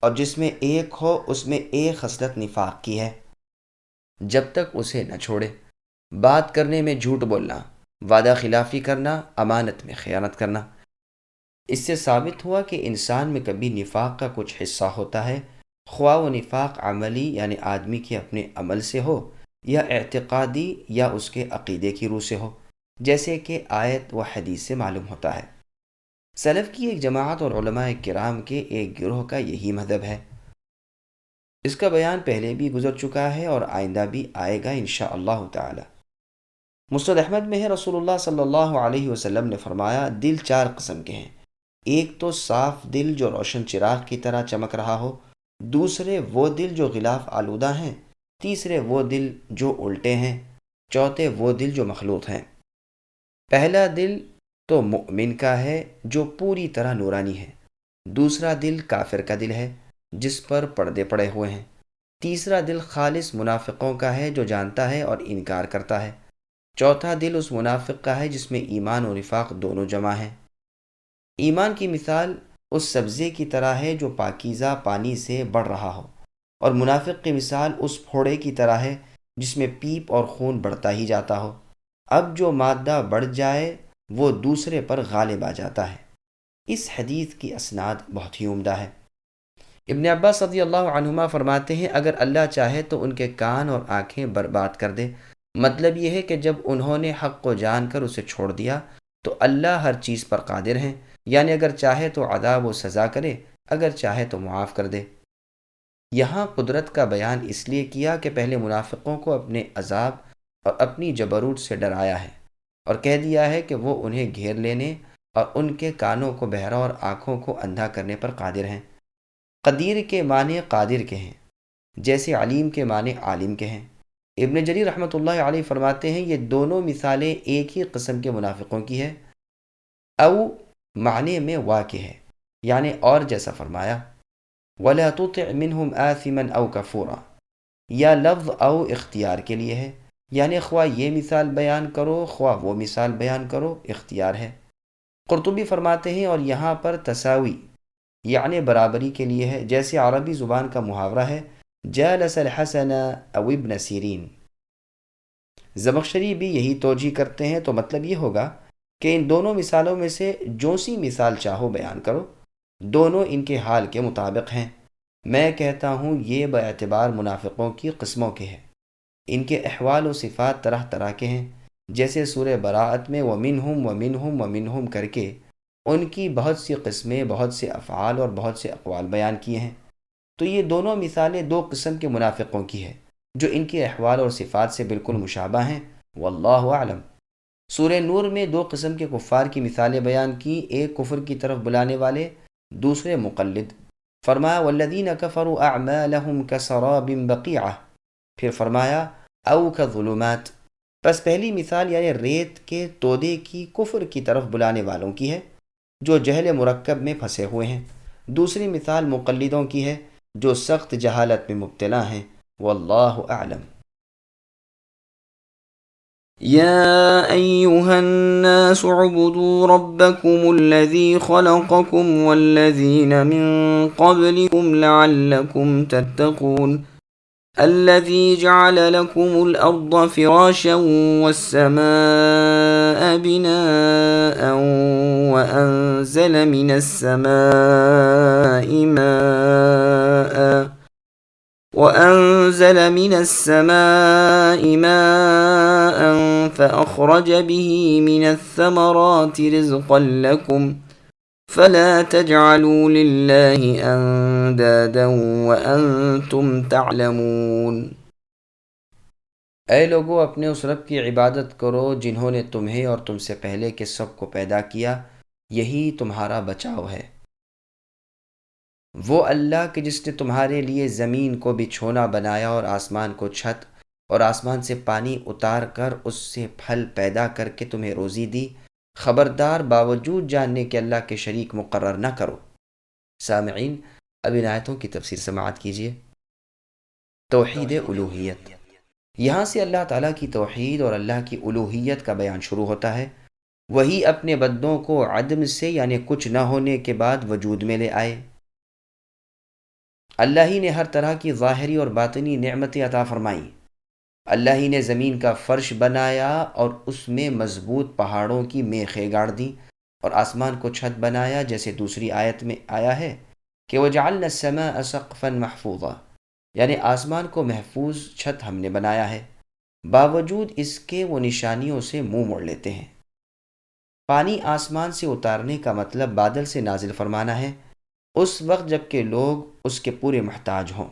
اور جس میں ایک ہو اس میں ایک خصلت نفاق کی ہے، جب تک اسے نہ چھوڑے۔ بات کرنے میں جھوٹ بولنا، وعدہ خلافی کرنا، امانت میں خیانت کرنا۔ اس سے ثابت ہوا کہ انسان میں کبھی نفاق کا کچھ حصہ ہوتا ہے، خواہ و نفاق عملی یعنی آدمی کے اپنے عمل سے ہو، یا اعتقادی یا اس کے عقیدے کی روح سے ہو، جیسے کہ آیت و حدیث سے معلوم ہوتا ہے۔ سلف کی ایک جماعت اور علماء کرام کے ایک گروہ کا یہی مذہب ہے۔ اس کا بیان پہلے بھی گزر چکا ہے اور آئندہ بھی آئے گا انشاءاللہ تعالی۔ مسند احمد میں ہے، رسول اللہ صلی اللہ علیہ وسلم نے فرمایا، دل 4 قسم کے ہیں، ایک تو صاف دل جو روشن چراغ کی طرح چمک رہا ہو، دوسرے وہ دل جو غلاف آلودہ ہیں، تیسرے وہ دل جو الٹے ہیں، چوتھے وہ دل جو مخلوط ہیں۔ پہلا دل تو مؤمن کا ہے جو پوری طرح نورانی ہے، دوسرا دل کافر کا دل ہے جس پر پردے پڑے ہوئے ہیں، تیسرا دل خالص منافقوں کا ہے جو جانتا ہے اور انکار کرتا ہے، چوتھا دل اس منافق کا ہے جس میں ایمان و نفاق دونوں جمع ہیں۔ ایمان کی مثال اس سبزے کی طرح ہے جو پاکیزہ پانی سے بڑھ رہا ہو، اور منافق کی مثال اس پھوڑے کی طرح ہے جس میں پیپ اور خون بڑھتا ہی جاتا ہو، اب جو مادہ بڑھ جائے وہ دوسرے پر غالب آ جاتا ہے۔ اس حدیث کی اسناد بہت ہی عمدہ ہے۔ ابن عباس رضی اللہ عنہما فرماتے ہیں، اگر اللہ چاہے تو ان کے کان اور آنکھیں برباد کر دے، مطلب یہ ہے کہ جب انہوں نے حق کو جان کر اسے چھوڑ دیا تو اللہ ہر چیز پر قادر ہیں، یعنی اگر چاہے تو عذاب و سزا کرے، اگر چاہے تو معاف کر دے۔ یہاں قدرت کا بیان اس لیے کیا کہ پہلے منافقوں کو اپنے عذاب اور اپنی جبروت سے ڈرایا ہے، اور کہہ دیا ہے کہ وہ انہیں گھیر لینے اور ان کے کانوں کو بہرا اور آنکھوں کو اندھا کرنے پر قادر ہیں۔ قدیر کے معنی قادر کے ہیں، جیسے علیم کے معنی عالم کے ہیں۔ ابن جریر رحمۃ اللہ علیہ فرماتے ہیں، یہ دونوں مثالیں ایک ہی قسم کے منافقوں کی ہے۔ او معنی میں واقع ہے، یعنی اور جیسا فرمایا، وَلَا تُطِعْ مِنْهُمْ آثِمًا أَوْ كَفُورًا، یا لفظ او اختیار کے لیے ہے، یعنی خواہ یہ مثال بیان کرو خواہ وہ مثال بیان کرو، اختیار ہے۔ قرطبی فرماتے ہیں، اور یہاں پر تساوی یعنی برابری کے لیے ہے، جیسے عربی زبان کا محاورہ ہے، جالس الحسن او ابن سیرین۔ زمخشری بھی یہی توجیہ کرتے ہیں، تو مطلب یہ ہوگا کہ ان دونوں مثالوں میں سے جو سی مثال چاہو بیان کرو، دونوں ان کے حال کے مطابق ہیں۔ میں کہتا ہوں یہ باعتبار منافقوں کی قسموں کے ہیں، ان کے احوال و صفات طرح طرح کے ہیں، جیسے سورہ براءت میں وَمِنْهُمْ وَمِنْهُمْ وَمِنْهُمْ کر کے ان کی بہت سی قسمیں، بہت سے افعال اور بہت سے اقوال بیان کیے ہیں۔ تو یہ دونوں مثالیں 2 قسم کے منافقوں کی ہیں جو ان کے احوال اور صفات سے بالکل مشابہ ہیں، واللہ اعلم۔ سورہ نور میں 2 قسم کے کفار کی مثالیں بیان کی، ایک کفر کی طرف بلانے والے، دوسرے مقلد۔ فرمایا والذین کفروا اعمالهم کسراب بقیعہ، پھر فرمایا او کظلمات۔ پس پہلی مثال یعنی ریت کے تودے کی کفر کی طرف بلانے والوں کی ہے جو جہل مرکب میں پھنسے ہوئے ہیں، دوسری مثال مقلدوں کی ہے جو سخت جہالت میں مبتلا ہیں، واللہ اعلم۔ يا أيها الناس اعبدوا ربكم الذي خلقكم والذين من قبلكم لعلكم تتقون الذي جعل لكم الأرض فراشا والسماء بناء وأنزل من السماء ماء فأخرج به من الثمرات رزقا لكم فلا تجعلوا لله اندادا وانتم تعلمون۔ اے لوگو، اپنے اس رب کی عبادت کرو جنہوں نے تمہیں اور تم سے پہلے کے سب کو پیدا کیا، یہی تمہارا بچاؤ ہے۔ وہ اللہ کہ جس نے تمہارے لیے زمین کو بچھونا بنایا اور آسمان کو چھت، اور آسمان سے پانی اتار کر اس سے پھل پیدا کر کے تمہیں روزی دی، خبردار باوجود جاننے کے اللہ کے شریک مقرر نہ کرو۔ سامعین، اب ان آیتوں کی تفسیر سماعت کیجیے۔ توحید الوہیت، یہاں سے اللہ تعالیٰ کی توحید اور اللہ کی الوہیت کا بیان شروع ہوتا ہے۔ وہی اپنے بندوں کو عدم سے یعنی کچھ نہ ہونے کے بعد وجود میں لے آئے۔ اللہ ہی نے ہر طرح کی ظاہری اور باطنی نعمتیں عطا فرمائیں۔ اللہ ہی نے زمین کا فرش بنایا اور اس میں مضبوط پہاڑوں کی میخیں گاڑ دیں، اور آسمان کو چھت بنایا، جیسے دوسری آیت میں آیا ہے کہ وَجَعَلْنَا السَّمَاءَ سَقْفًا مَحْفُوظًا، یعنی آسمان کو محفوظ چھت ہم نے بنایا ہے۔ باوجود اس کے وہ نشانیوں سے منہ موڑ لیتے ہیں۔ پانی آسمان سے اتارنے کا مطلب بادل سے نازل فرمانا ہے، اس وقت جب کہ لوگ اس کے پورے محتاج ہوں۔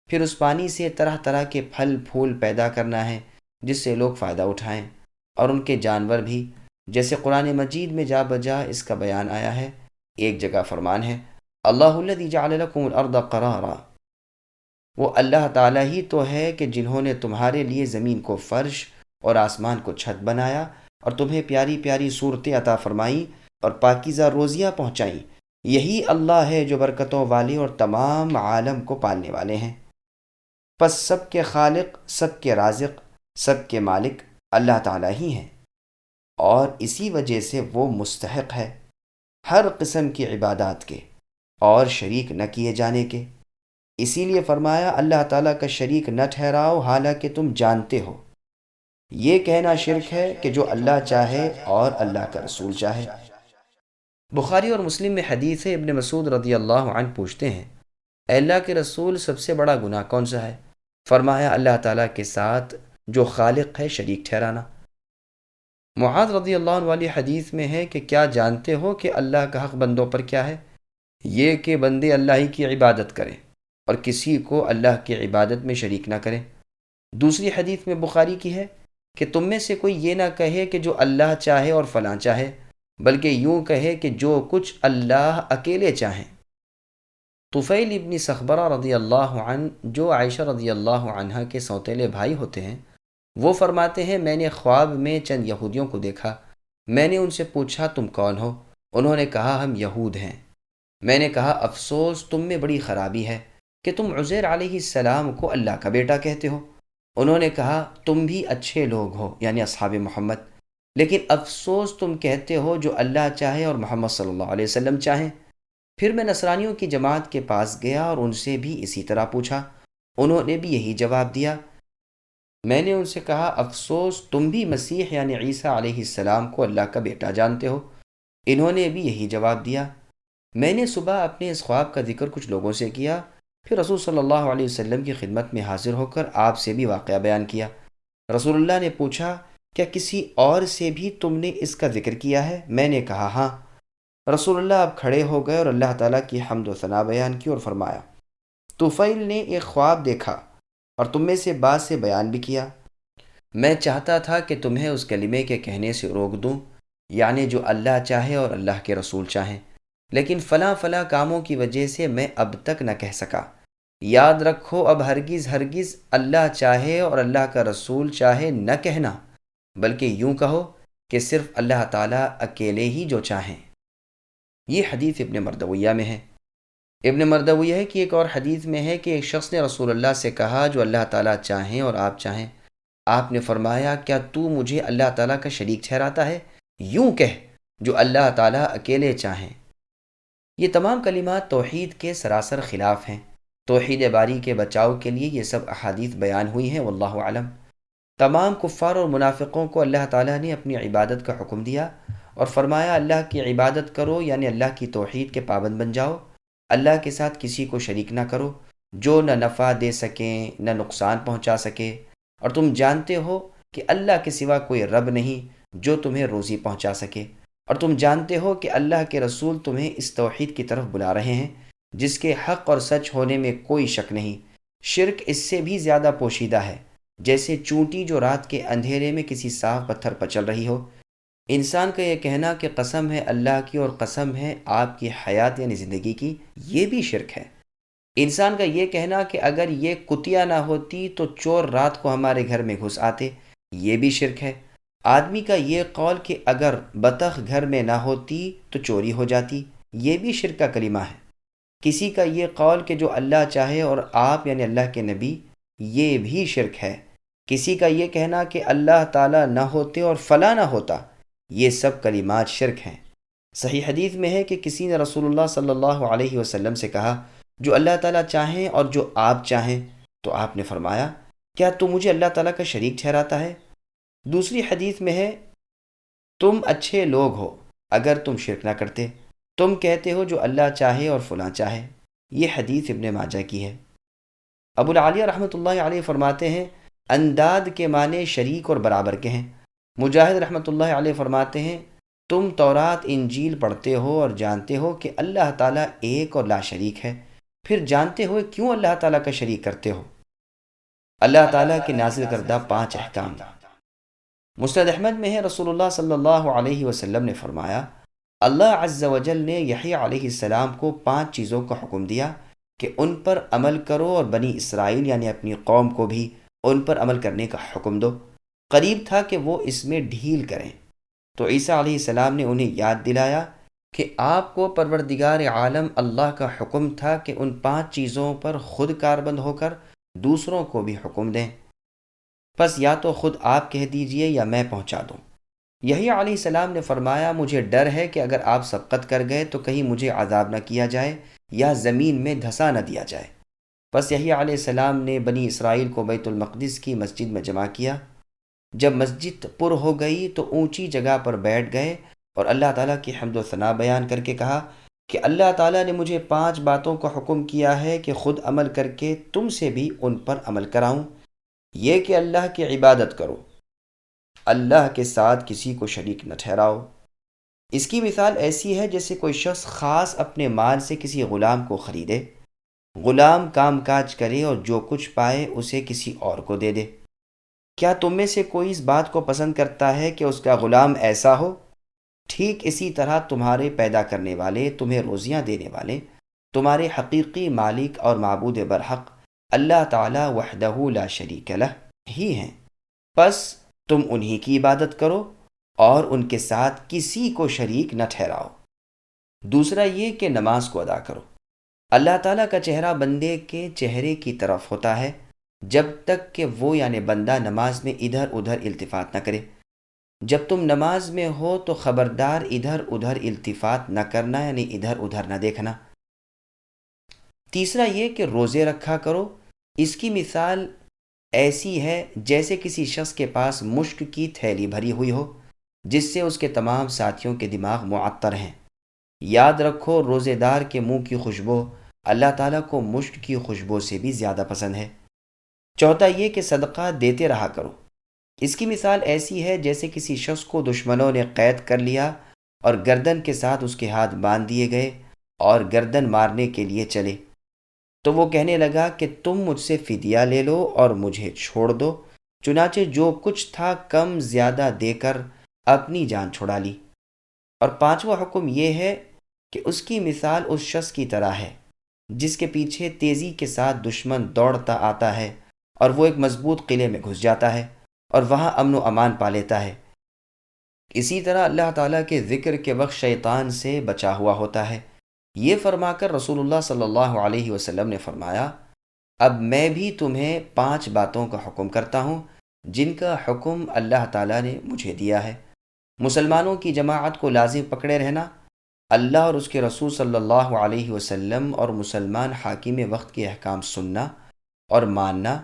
پھر اس پانی سے طرح طرح کے پھل پھول پیدا کرنا ہے جس سے لوگ فائدہ اٹھائیں، اور ان کے جانور بھی، جیسے قرآن مجید میں جا بجا اس کا بیان آیا ہے۔ ایک جگہ فرمان ہے اللہ الذی جعل لکم الارض قرارا، وہ اللہ تعالیٰ ہی تو ہے کہ جنہوں نے تمہارے لیے زمین کو فرش اور آسمان کو چھت بنایا، اور تمہیں پیاری پیاری صورتیں عطا فرمائیں اور پاکیزہ روزیاں پہنچائیں۔ یہی اللہ ہے جو برکتوں والے اور تمام عالم کو پالنے والے ہیں۔ پس سب کے خالق، سب کے رازق، سب کے مالک اللہ تعالیٰ ہی ہیں، اور اسی وجہ سے وہ مستحق ہے ہر قسم کی عبادات کے اور شریک نہ کیے جانے کے۔ اسی لیے فرمایا اللہ تعالیٰ کا شریک نہ ٹھہراؤ حالانکہ تم جانتے ہو۔ یہ کہنا شرک ہے کہ جو اللہ چاہے اور اللہ کا رسول چاہے۔ بخاری اور مسلم میں حدیث ہے، ابن مسعود رضی اللہ عنہ پوچھتے ہیں اے اللہ کے رسول، سب سے بڑا گناہ کون سا ہے؟ فرمایا اللہ تعالیٰ کے ساتھ جو خالق ہے شریک ٹھہرانا۔ معاذ رضی اللہ عنہ والی حدیث میں ہے کہ کیا جانتے ہو کہ اللہ کا حق بندوں پر کیا ہے؟ یہ کہ بندے اللہ ہی کی عبادت کریں اور کسی کو اللہ کی عبادت میں شریک نہ کریں۔ دوسری حدیث میں بخاری کی ہے کہ تم میں سے کوئی یہ نہ کہے کہ جو اللہ چاہے اور فلاں چاہے، بلکہ یوں کہے کہ جو کچھ اللہ اکیلے چاہیں۔ طفیل ابن سخبرہ رضی اللہ عنہ، جو عائشہ رضی اللہ عنہ کے سوتیلے بھائی ہوتے ہیں، وہ فرماتے ہیں میں نے خواب میں چند یہودیوں کو دیکھا۔ میں نے ان سے پوچھا تم کون ہو؟ انہوں نے کہا ہم یہود ہیں۔ میں نے کہا افسوس، تم میں بڑی خرابی ہے کہ تم عزیر علیہ السلام کو اللہ کا بیٹا کہتے ہو۔ انہوں نے کہا تم بھی اچھے لوگ ہو، یعنی اصحاب محمد، لیکن افسوس تم کہتے ہو جو اللہ چاہے اور محمد صلی اللہ علیہ وسلم چاہیں۔ پھر میں نصرانیوں کی جماعت کے پاس گیا اور ان سے بھی اسی طرح پوچھا، انہوں نے بھی یہی جواب دیا۔ میں نے ان سے کہا افسوس، تم بھی مسیح یعنی عیسیٰ علیہ السلام کو اللہ کا بیٹا جانتے ہو۔ انہوں نے بھی یہی جواب دیا۔ میں نے صبح اپنے اس خواب کا ذکر کچھ لوگوں سے کیا، پھر رسول صلی اللہ علیہ وسلم کی خدمت میں حاضر ہو کر آپ سے بھی واقعہ بیان کیا۔ رسول اللہ نے پوچھا کیا کسی اور سے بھی تم نے اس کا ذکر کیا ہے؟ میں نے کہا ہاں۔ رسول اللہ اب کھڑے ہو گئے اور اللہ تعالیٰ کی حمد و ثنا بیان کی اور فرمایا طفیل نے ایک خواب دیکھا اور تم میں سے بعض سے بیان بھی کیا۔ میں چاہتا تھا کہ تمہیں اس کلمے کے کہنے سے روک دوں، یعنی جو اللہ چاہے اور اللہ کے رسول چاہیں، لیکن فلاں فلاں کاموں کی وجہ سے میں اب تک نہ کہہ سکا۔ یاد رکھو اب ہرگز ہرگز اللہ چاہے اور اللہ کا رسول چاہے نہ کہنا، بلکہ یوں کہو کہ صرف اللہ تعالیٰ اکیلے ہی جو چاہیں۔ یہ حدیث ابن مردویہ میں ہے۔ ابن مردویہ کی ایک اور حدیث میں ہے کہ ایک شخص نے رسول اللہ سے کہا جو اللہ تعالیٰ چاہیں اور آپ چاہیں۔ آپ نے فرمایا کیا تو مجھے اللہ تعالیٰ کا شریک ٹھہراتا ہے؟ یوں کہہ جو اللہ تعالیٰ اکیلے چاہیں۔ یہ تمام کلمات توحید کے سراسر خلاف ہیں۔ توحید باری کے بچاؤ کے لیے یہ سب احادیث بیان ہوئی ہیں، واللہ اعلم۔ تمام کفار اور منافقوں کو اللہ تعالیٰ نے اپنی عبادت کا حکم دیا اور فرمایا اللہ کی عبادت کرو، یعنی اللہ کی توحید کے پابند بن جاؤ، اللہ کے ساتھ کسی کو شریک نہ کرو جو نہ نفع دے سکیں نہ نقصان پہنچا سکے، اور تم جانتے ہو کہ اللہ کے سوا کوئی رب نہیں جو تمہیں روزی پہنچا سکے، اور تم جانتے ہو کہ اللہ کے رسول تمہیں اس توحید کی طرف بلا رہے ہیں جس کے حق اور سچ ہونے میں کوئی شک نہیں۔ شرک اس سے بھی زیادہ پوشیدہ ہے، جیسے چونٹی جو رات کے اندھیرے میں کسی صاف پتھر پر چل رہی ہو۔ انسان کا یہ کہنا کہ قسم ہے اللہ کی اور قسم ہے آپ کی حیات یعنی زندگی کی، یہ بھی شرک ہے۔ انسان کا یہ کہنا کہ اگر یہ کتیا نہ ہوتی تو چور رات کو ہمارے گھر میں گھس آتے، یہ بھی شرک ہے۔ آدمی کا یہ قول کہ اگر بطخ گھر میں نہ ہوتی تو چوری ہو جاتی، یہ بھی شرک کا کلمہ ہے۔ کسی کا یہ قول کہ جو اللہ چاہے اور آپ یعنی اللہ کے نبی، یہ بھی شرک ہے۔ کسی کا یہ کہنا کہ اللہ تعالیٰ نہ ہوتے اور فلاں نہ ہوتا، یہ سب کلمات شرک ہیں۔ صحیح حدیث میں ہے کہ کسی نے رسول اللہ صلی اللہ علیہ وسلم سے کہا جو اللہ تعالیٰ چاہیں اور جو آپ چاہیں، تو آپ نے فرمایا کیا تو مجھے اللہ تعالیٰ کا شریک ٹھہراتا ہے؟ دوسری حدیث میں ہے تم اچھے لوگ ہو اگر تم شرک نہ کرتے، تم کہتے ہو جو اللہ چاہے اور فلاں چاہے۔ یہ حدیث ابن ماجہ کی ہے۔ ابو العالیہ رحمۃ اللہ علیہ فرماتے ہیں انداد کے معنی شریک اور برابر کے ہیں۔ مجاہد رحمۃ اللہ علیہ فرماتے ہیں تم تورات انجیل پڑھتے ہو اور جانتے ہو کہ اللہ تعالیٰ ایک اور لا شریک ہے، پھر جانتے ہوئے کیوں اللہ تعالیٰ کا شریک کرتے ہو؟ اللہ تعالیٰ کے نازل کردہ 5 احکام۔ مسند احمد میں ہے رسول اللہ صلی اللہ علیہ وسلم نے فرمایا اللہ عز و جل نے یحییٰ علیہ السلام کو 5 چیزوں کا حکم دیا کہ ان پر عمل کرو، اور بنی اسرائیل یعنی اپنی قوم کو بھی ان پر عمل کرنے کا حکم دو۔ قریب تھا کہ وہ اس میں ڈھیل کریں، تو عیسیٰ علیہ السلام نے انہیں یاد دلایا کہ آپ کو پروردگار عالم اللہ کا حکم تھا کہ ان 5 چیزوں پر خود کاربند ہو کر دوسروں کو بھی حکم دیں، پس یا تو خود آپ کہہ دیجئے یا میں پہنچا دوں۔ یحییٰ علیہ السلام نے فرمایا مجھے ڈر ہے کہ اگر آپ سبقت کر گئے تو کہیں مجھے عذاب نہ کیا جائے یا زمین میں دھسا نہ دیا جائے۔ پس یحییٰ علیہ السلام نے بنی اسرائیل کو بیت المقدس کی مسجد میں جمع کیا۔ جب مسجد پر ہو گئی تو اونچی جگہ پر بیٹھ گئے اور اللہ تعالیٰ کی حمد و ثنا بیان کر کے کہا کہ اللہ تعالیٰ نے مجھے 5 باتوں کا حکم کیا ہے کہ خود عمل کر کے تم سے بھی ان پر عمل کراؤں۔ یہ کہ اللہ کی عبادت کرو، اللہ کے ساتھ کسی کو شریک نہ ٹھہراؤ۔ اس کی مثال ایسی ہے جیسے کوئی شخص خاص اپنے مال سے کسی غلام کو خریدے، غلام کام کاج کرے اور جو کچھ پائے اسے کسی اور کو دے دے۔ کیا تم میں سے کوئی اس بات کو پسند کرتا ہے کہ اس کا غلام ایسا ہو؟ ٹھیک اسی طرح تمہارے پیدا کرنے والے، تمہیں روزیاں دینے والے، تمہارے حقیقی مالک اور معبود برحق اللہ تعالی وحدہ لا شریک لہ ہی ہیں، پس تم انہی کی عبادت کرو اور ان کے ساتھ کسی کو شریک نہ ٹھہراؤ۔ دوسرا یہ کہ نماز کو ادا کرو۔ اللہ تعالیٰ کا چہرہ بندے کے چہرے کی طرف ہوتا ہے جب تک کہ وہ یعنی بندہ نماز میں ادھر ادھر التفات نہ کرے۔ جب تم نماز میں ہو تو خبردار ادھر ادھر التفات نہ کرنا یعنی ادھر ادھر نہ دیکھنا۔ تیسرا یہ کہ روزے رکھا کرو۔ اس کی مثال ایسی ہے جیسے کسی شخص کے پاس مشک کی تھیلی بھری ہوئی ہو جس سے اس کے تمام ساتھیوں کے دماغ معطر ہیں۔ یاد رکھو روزے دار کے منہ کی خوشبو اللہ تعالیٰ کو مشک کی خوشبو سے بھی زیادہ پسند ہے۔ چوتھا یہ کہ صدقہ دیتے رہا کرو۔ اس کی مثال ایسی ہے جیسے کسی شخص کو دشمنوں نے قید کر لیا اور گردن کے ساتھ اس کے ہاتھ باندھ دیے گئے اور گردن مارنے کے لیے چلے، تو وہ کہنے لگا کہ تم مجھ سے فدیہ لے لو اور مجھے چھوڑ دو، چنانچہ جو کچھ تھا کم زیادہ دے کر اپنی جان چھڑا لی۔ اور 5واں حکم یہ ہے کہ اس کی مثال اس شخص کی طرح ہے جس کے پیچھے تیزی کے ساتھ دشمن دوڑتا آتا ہے اور وہ ایک مضبوط قلعے میں گھس جاتا ہے اور وہاں امن و امان پا لیتا ہے۔ اسی طرح اللہ تعالیٰ کے ذکر کے وقت شیطان سے بچا ہوا ہوتا ہے۔ یہ فرما کر رسول اللہ صلی اللہ علیہ وسلم نے فرمایا اب میں بھی تمہیں 5 باتوں کا حکم کرتا ہوں جن کا حکم اللہ تعالیٰ نے مجھے دیا ہے۔ مسلمانوں کی جماعت کو لازم پکڑے رہنا، اللہ اور اس کے رسول صلی اللہ علیہ وسلم اور مسلمان حاکم وقت کے احکام سننا اور ماننا،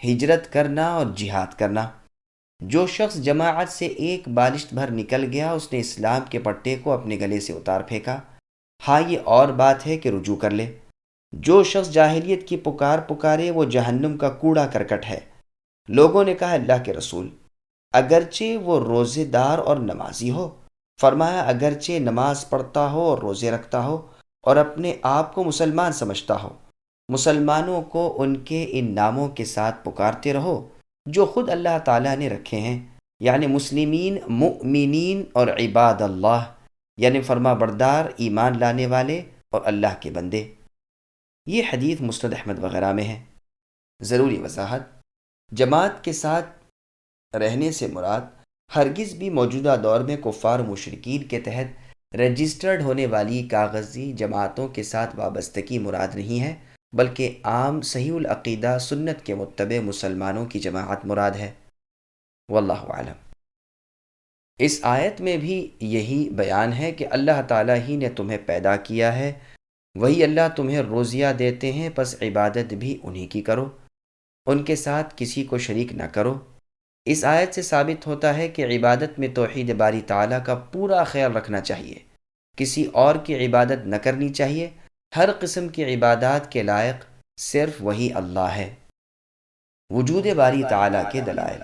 ہجرت کرنا اور جہاد کرنا۔ جو شخص جماعت سے ایک بالشت بھر نکل گیا اس نے اسلام کے پٹے کو اپنے گلے سے اتار پھینکا۔ ہاں یہ اور بات ہے کہ رجوع کر لے۔ جو شخص جاہلیت کی پکارے وہ جہنم کا کوڑا کرکٹ ہے۔ لوگوں نے کہا اللہ کے رسول اگرچہ وہ روزے دار اور نمازی ہو؟ فرمایا اگرچہ نماز پڑھتا ہو اور روزے رکھتا ہو اور اپنے آپ کو مسلمان سمجھتا ہو، مسلمانوں کو ان کے ان ناموں کے ساتھ پکارتے رہو جو خود اللہ تعالیٰ نے رکھے ہیں، یعنی مسلمین، مؤمنین اور عباد اللہ، یعنی فرما بردار، ایمان لانے والے اور اللہ کے بندے۔ یہ حدیث مسند احمد وغیرہ میں ہے۔ ضروری وضاحت: جماعت کے ساتھ رہنے سے مراد ہرگز بھی موجودہ دور میں کفار و مشرکین کے تحت رجسٹرڈ ہونے والی کاغذی جماعتوں کے ساتھ وابستگی مراد نہیں ہے، بلکہ عام صحیح العقیدہ سنت کے متبع مسلمانوں کی جماعت مراد ہے۔ واللہ اعلم۔ اس آیت میں بھی یہی بیان ہے کہ اللہ تعالیٰ ہی نے تمہیں پیدا کیا ہے، وہی اللہ تمہیں روزیہ دیتے ہیں، پس عبادت بھی انہی کی کرو، ان کے ساتھ کسی کو شریک نہ کرو۔ اس آیت سے ثابت ہوتا ہے کہ عبادت میں توحید باری تعالیٰ کا پورا خیال رکھنا چاہیے، کسی اور کی عبادت نہ کرنی چاہیے۔ ہر قسم کی عبادات کے لائق صرف وہی اللہ ہے۔ وجود باری تعالیٰ کے دلائل۔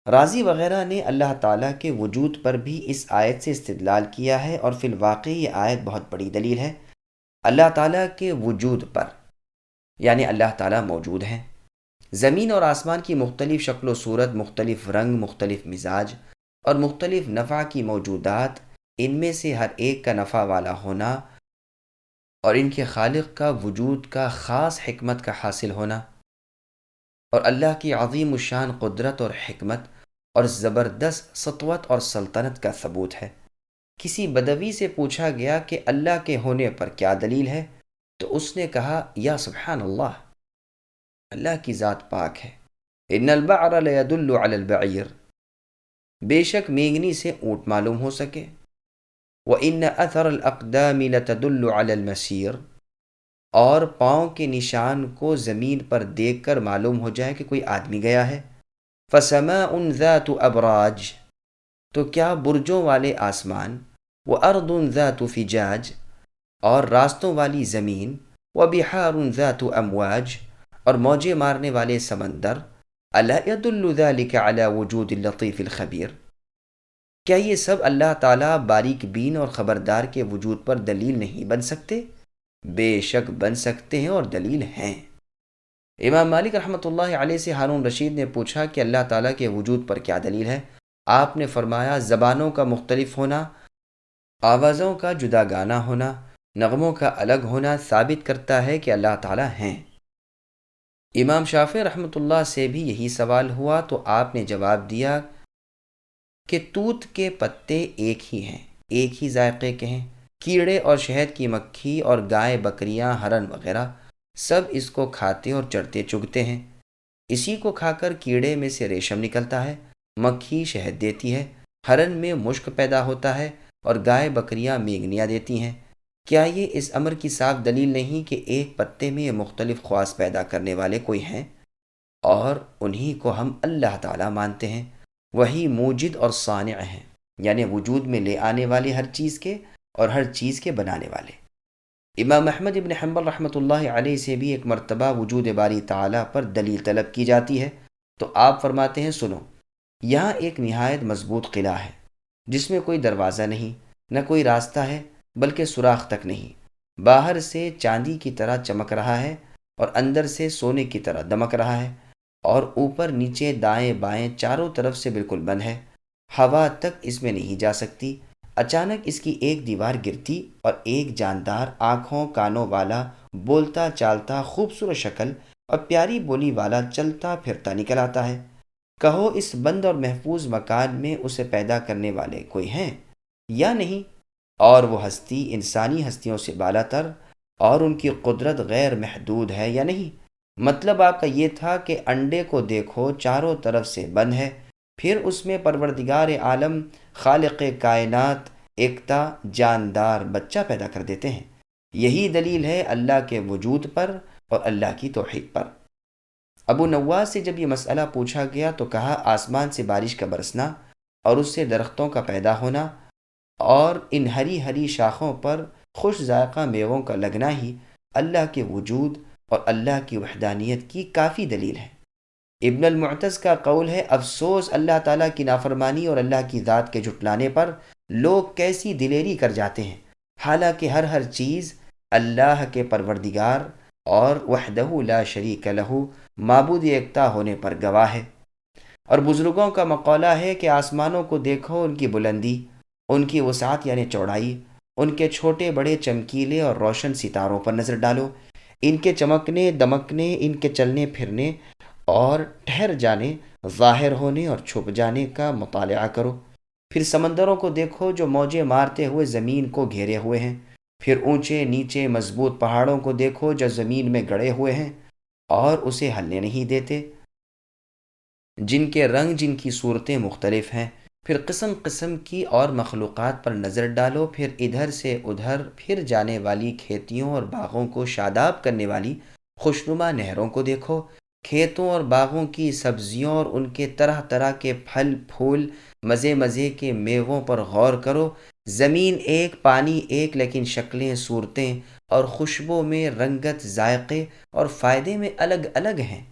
رازی وغیرہ نے اللہ تعالیٰ کے وجود پر بھی اس آیت سے استدلال کیا ہے، اور فی الواقع یہ آیت بہت بڑی دلیل ہے اللہ تعالیٰ کے وجود پر، یعنی اللہ تعالیٰ موجود ہیں۔ زمین اور آسمان کی مختلف شکل و صورت، مختلف رنگ، مختلف مزاج اور مختلف نفع کی موجودات، ان میں سے ہر ایک کا نفع والا ہونا اور ان کے خالق کا وجود کا خاص حکمت کا حاصل ہونا، اور اللہ کی عظیم الشان قدرت اور حکمت اور زبردست سطوت اور سلطنت کا ثبوت ہے۔ کسی بدوی سے پوچھا گیا کہ اللہ کے ہونے پر کیا دلیل ہے، تو اس نے کہا یا سبحان اللہ، اللہ کی ذات پاک ہے۔ ان البعر لیدل علی البعیر، بے شک مینگنی سے اونٹ معلوم ہو سکے۔ وَإِنَّ أَثَرَ الْأَقْدَامِ لَتَدُلُّ عَلَى الْمَسِيرِ، اور پاؤں کے نشان کو زمین پر دیکھ کر معلوم ہو جائے کہ کوئی آدمی گیا ہے۔ فَسَمَاءٌ ذَاتُ أَبْرَاجٍ، تو کیا برجوں والے آسمان، وَأَرْضٌ ذَاتُ فِجَاجٍ، اور راستوں والی زمین، وَبِحَارٌ ذَاتُ أَمْوَاجٍ، اور موجیں مارنے والے سمندر، أَلَا يَدُلُّ ذَلِكَ عَلَى وُجُودِ اللَّطِيفِ الْخَبِيرِ، کیا یہ سب اللہ تعالیٰ باریک بین اور خبردار کے وجود پر دلیل نہیں بن سکتے؟ بے شک بن سکتے ہیں اور دلیل ہیں۔ امام مالک رحمۃ اللہ علیہ سے ہارون رشید نے پوچھا کہ اللہ تعالیٰ کے وجود پر کیا دلیل ہے؟ آپ نے فرمایا زبانوں کا مختلف ہونا، آوازوں کا جدا گانا ہونا، نغموں کا الگ ہونا ثابت کرتا ہے کہ اللہ تعالیٰ ہیں۔ امام شافعی رحمۃ اللہ سے بھی یہی سوال ہوا تو آپ نے جواب دیا کہ توت کے پتے ایک ہی ہیں، ایک ہی ذائقے کے ہیں، کیڑے اور شہد کی مکھی اور گائے، بکریاں، ہرن وغیرہ سب اس کو کھاتے اور چڑھتے چگتے ہیں۔ اسی کو کھا کر کیڑے میں سے ریشم نکلتا ہے، مکھی شہد دیتی ہے، ہرن میں مشک پیدا ہوتا ہے اور گائے بکریاں مینگنیاں دیتی ہیں۔ کیا یہ اس امر کی صاف دلیل نہیں کہ ایک پتے میں یہ مختلف خواص پیدا کرنے والے کوئی ہیں، اور انہی کو ہم اللہ تعالیٰ مانتے ہیں؟ وہی موجد اور صانع ہیں، یعنی وجود میں لے آنے والے ہر چیز کے اور ہر چیز کے بنانے والے۔ امام احمد ابن حنبل رحمۃ اللہ علیہ سے بھی ایک مرتبہ وجود باری تعالیٰ پر دلیل طلب کی جاتی ہے تو آپ فرماتے ہیں سنو، یہاں ایک نہایت مضبوط قلعہ ہے جس میں کوئی دروازہ نہیں، نہ کوئی راستہ ہے، بلکہ سوراخ تک نہیں، باہر سے چاندی کی طرح چمک رہا ہے اور اندر سے سونے کی طرح دمک رہا ہے، اور اوپر نیچے دائیں بائیں چاروں طرف سے بالکل بند ہے، ہوا تک اس میں نہیں جا سکتی۔ اچانک اس کی ایک دیوار گرتی اور ایک جاندار آنکھوں کانوں والا، بولتا چالتا، خوبصورت شکل اور پیاری بولی والا چلتا پھرتا نکل آتا ہے۔ کہو اس بند اور محفوظ مکان میں اسے پیدا کرنے والے کوئی ہیں یا نہیں؟ اور وہ ہستی انسانی ہستیوں سے بالا تر اور ان کی قدرت غیر محدود ہے یا نہیں؟ مطلب آپ کا یہ تھا کہ انڈے کو دیکھو چاروں طرف سے بند ہے، پھر اس میں پروردگار عالم خالق کائنات ایکتا جاندار بچہ پیدا کر دیتے ہیں۔ یہی دلیل ہے اللہ کے وجود پر اور اللہ کی توحید پر۔ ابو نواس سے جب یہ مسئلہ پوچھا گیا تو کہا آسمان سے بارش کا برسنا اور اس سے درختوں کا پیدا ہونا اور ان ہری ہری شاخوں پر خوش ذائقہ میووں کا لگنا ہی اللہ کے وجود اور اللہ کی وحدانیت کی کافی دلیل ہے۔ ابن المعتز کا قول ہے افسوس اللہ تعالیٰ کی نافرمانی اور اللہ کی ذات کے جھٹلانے پر لوگ کیسی دلیری کر جاتے ہیں، حالانکہ ہر چیز اللہ کے پروردگار اور وحدہ لا شریک لہ معبود یکتا ہونے پر گواہ ہے۔ اور بزرگوں کا مقولہ ہے کہ آسمانوں کو دیکھو، ان کی بلندی، ان کی وسعت یعنی چوڑائی، ان کے چھوٹے بڑے چمکیلے اور روشن ستاروں پر نظر ڈالو، ان کے چمکنے دمکنے، ان کے چلنے پھرنے اور ٹھہر جانے، ظاہر ہونے اور چھپ جانے کا مطالعہ کرو۔ پھر سمندروں کو دیکھو جو موجیں مارتے ہوئے زمین کو گھیرے ہوئے ہیں۔ پھر اونچے نیچے مضبوط پہاڑوں کو دیکھو جو زمین میں گڑے ہوئے ہیں اور اسے ہلنے نہیں دیتے، جن کے رنگ، جن کی صورتیں مختلف ہیں۔ پھر قسم قسم کی اور مخلوقات پر نظر ڈالو۔ پھر ادھر سے ادھر پھر جانے والی کھیتیوں اور باغوں کو شاداب کرنے والی خوشنما نہروں کو دیکھو۔ کھیتوں اور باغوں کی سبزیوں اور ان کے طرح طرح کے پھل پھول، مزے مزے کے میووں پر غور کرو۔ زمین ایک، پانی ایک، لیکن شکلیں، صورتیں اور خوشبو میں، رنگت، ذائقے اور فائدے میں الگ الگ ہیں۔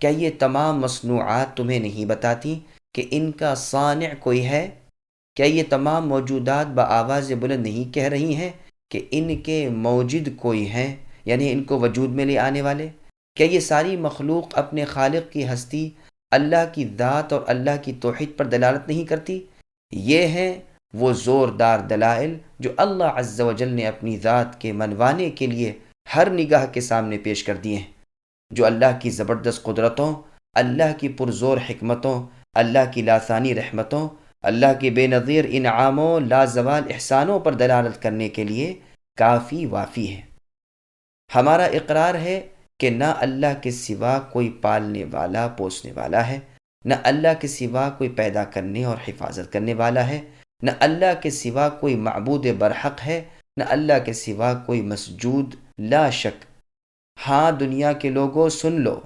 کیا یہ تمام مصنوعات تمہیں نہیں بتاتی کہ ان کا صانع کوئی ہے؟ کیا یہ تمام موجودات بآواز بلند نہیں کہہ رہی ہیں کہ ان کے موجد کوئی ہیں، یعنی ان کو وجود میں لے آنے والے؟ کیا یہ ساری مخلوق اپنے خالق کی ہستی، اللہ کی ذات اور اللہ کی توحید پر دلالت نہیں کرتی؟ یہ ہیں وہ زوردار دلائل جو اللہ عز و جل نے اپنی ذات کے منوانے کے لیے ہر نگاہ کے سامنے پیش کر دیے ہیں، جو اللہ کی زبردست قدرتوں، اللہ کی پرزور حکمتوں، اللہ کی لاسانی رحمتوں، اللہ کے بے نظیر انعاموں، لازوال احسانوں پر دلالت کرنے کے لیے کافی وافی ہے۔ ہمارا اقرار ہے کہ نہ اللہ کے سوا کوئی پالنے والا، پوسنے والا ہے، نہ اللہ کے سوا کوئی پیدا کرنے اور حفاظت کرنے والا ہے، نہ اللہ کے سوا کوئی معبود برحق ہے، نہ اللہ کے سوا کوئی مسجود۔ لا شک، ہاں دنیا کے لوگوں سن لو،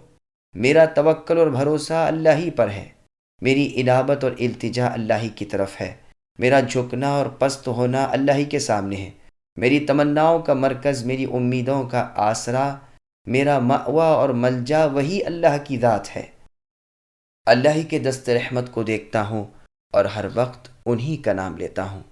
میرا توکل اور بھروسہ اللہ ہی پر ہے، میری انابت اور التجا اللہ ہی کی طرف ہے، میرا جھکنا اور پست ہونا اللہ ہی کے سامنے ہے، میری تمناؤں کا مرکز، میری امیدوں کا آسرا، میرا مأویٰ اور ملجا وہی اللہ کی ذات ہے۔ اللہ ہی کے دست رحمت کو دیکھتا ہوں اور ہر وقت انہی کا نام لیتا ہوں۔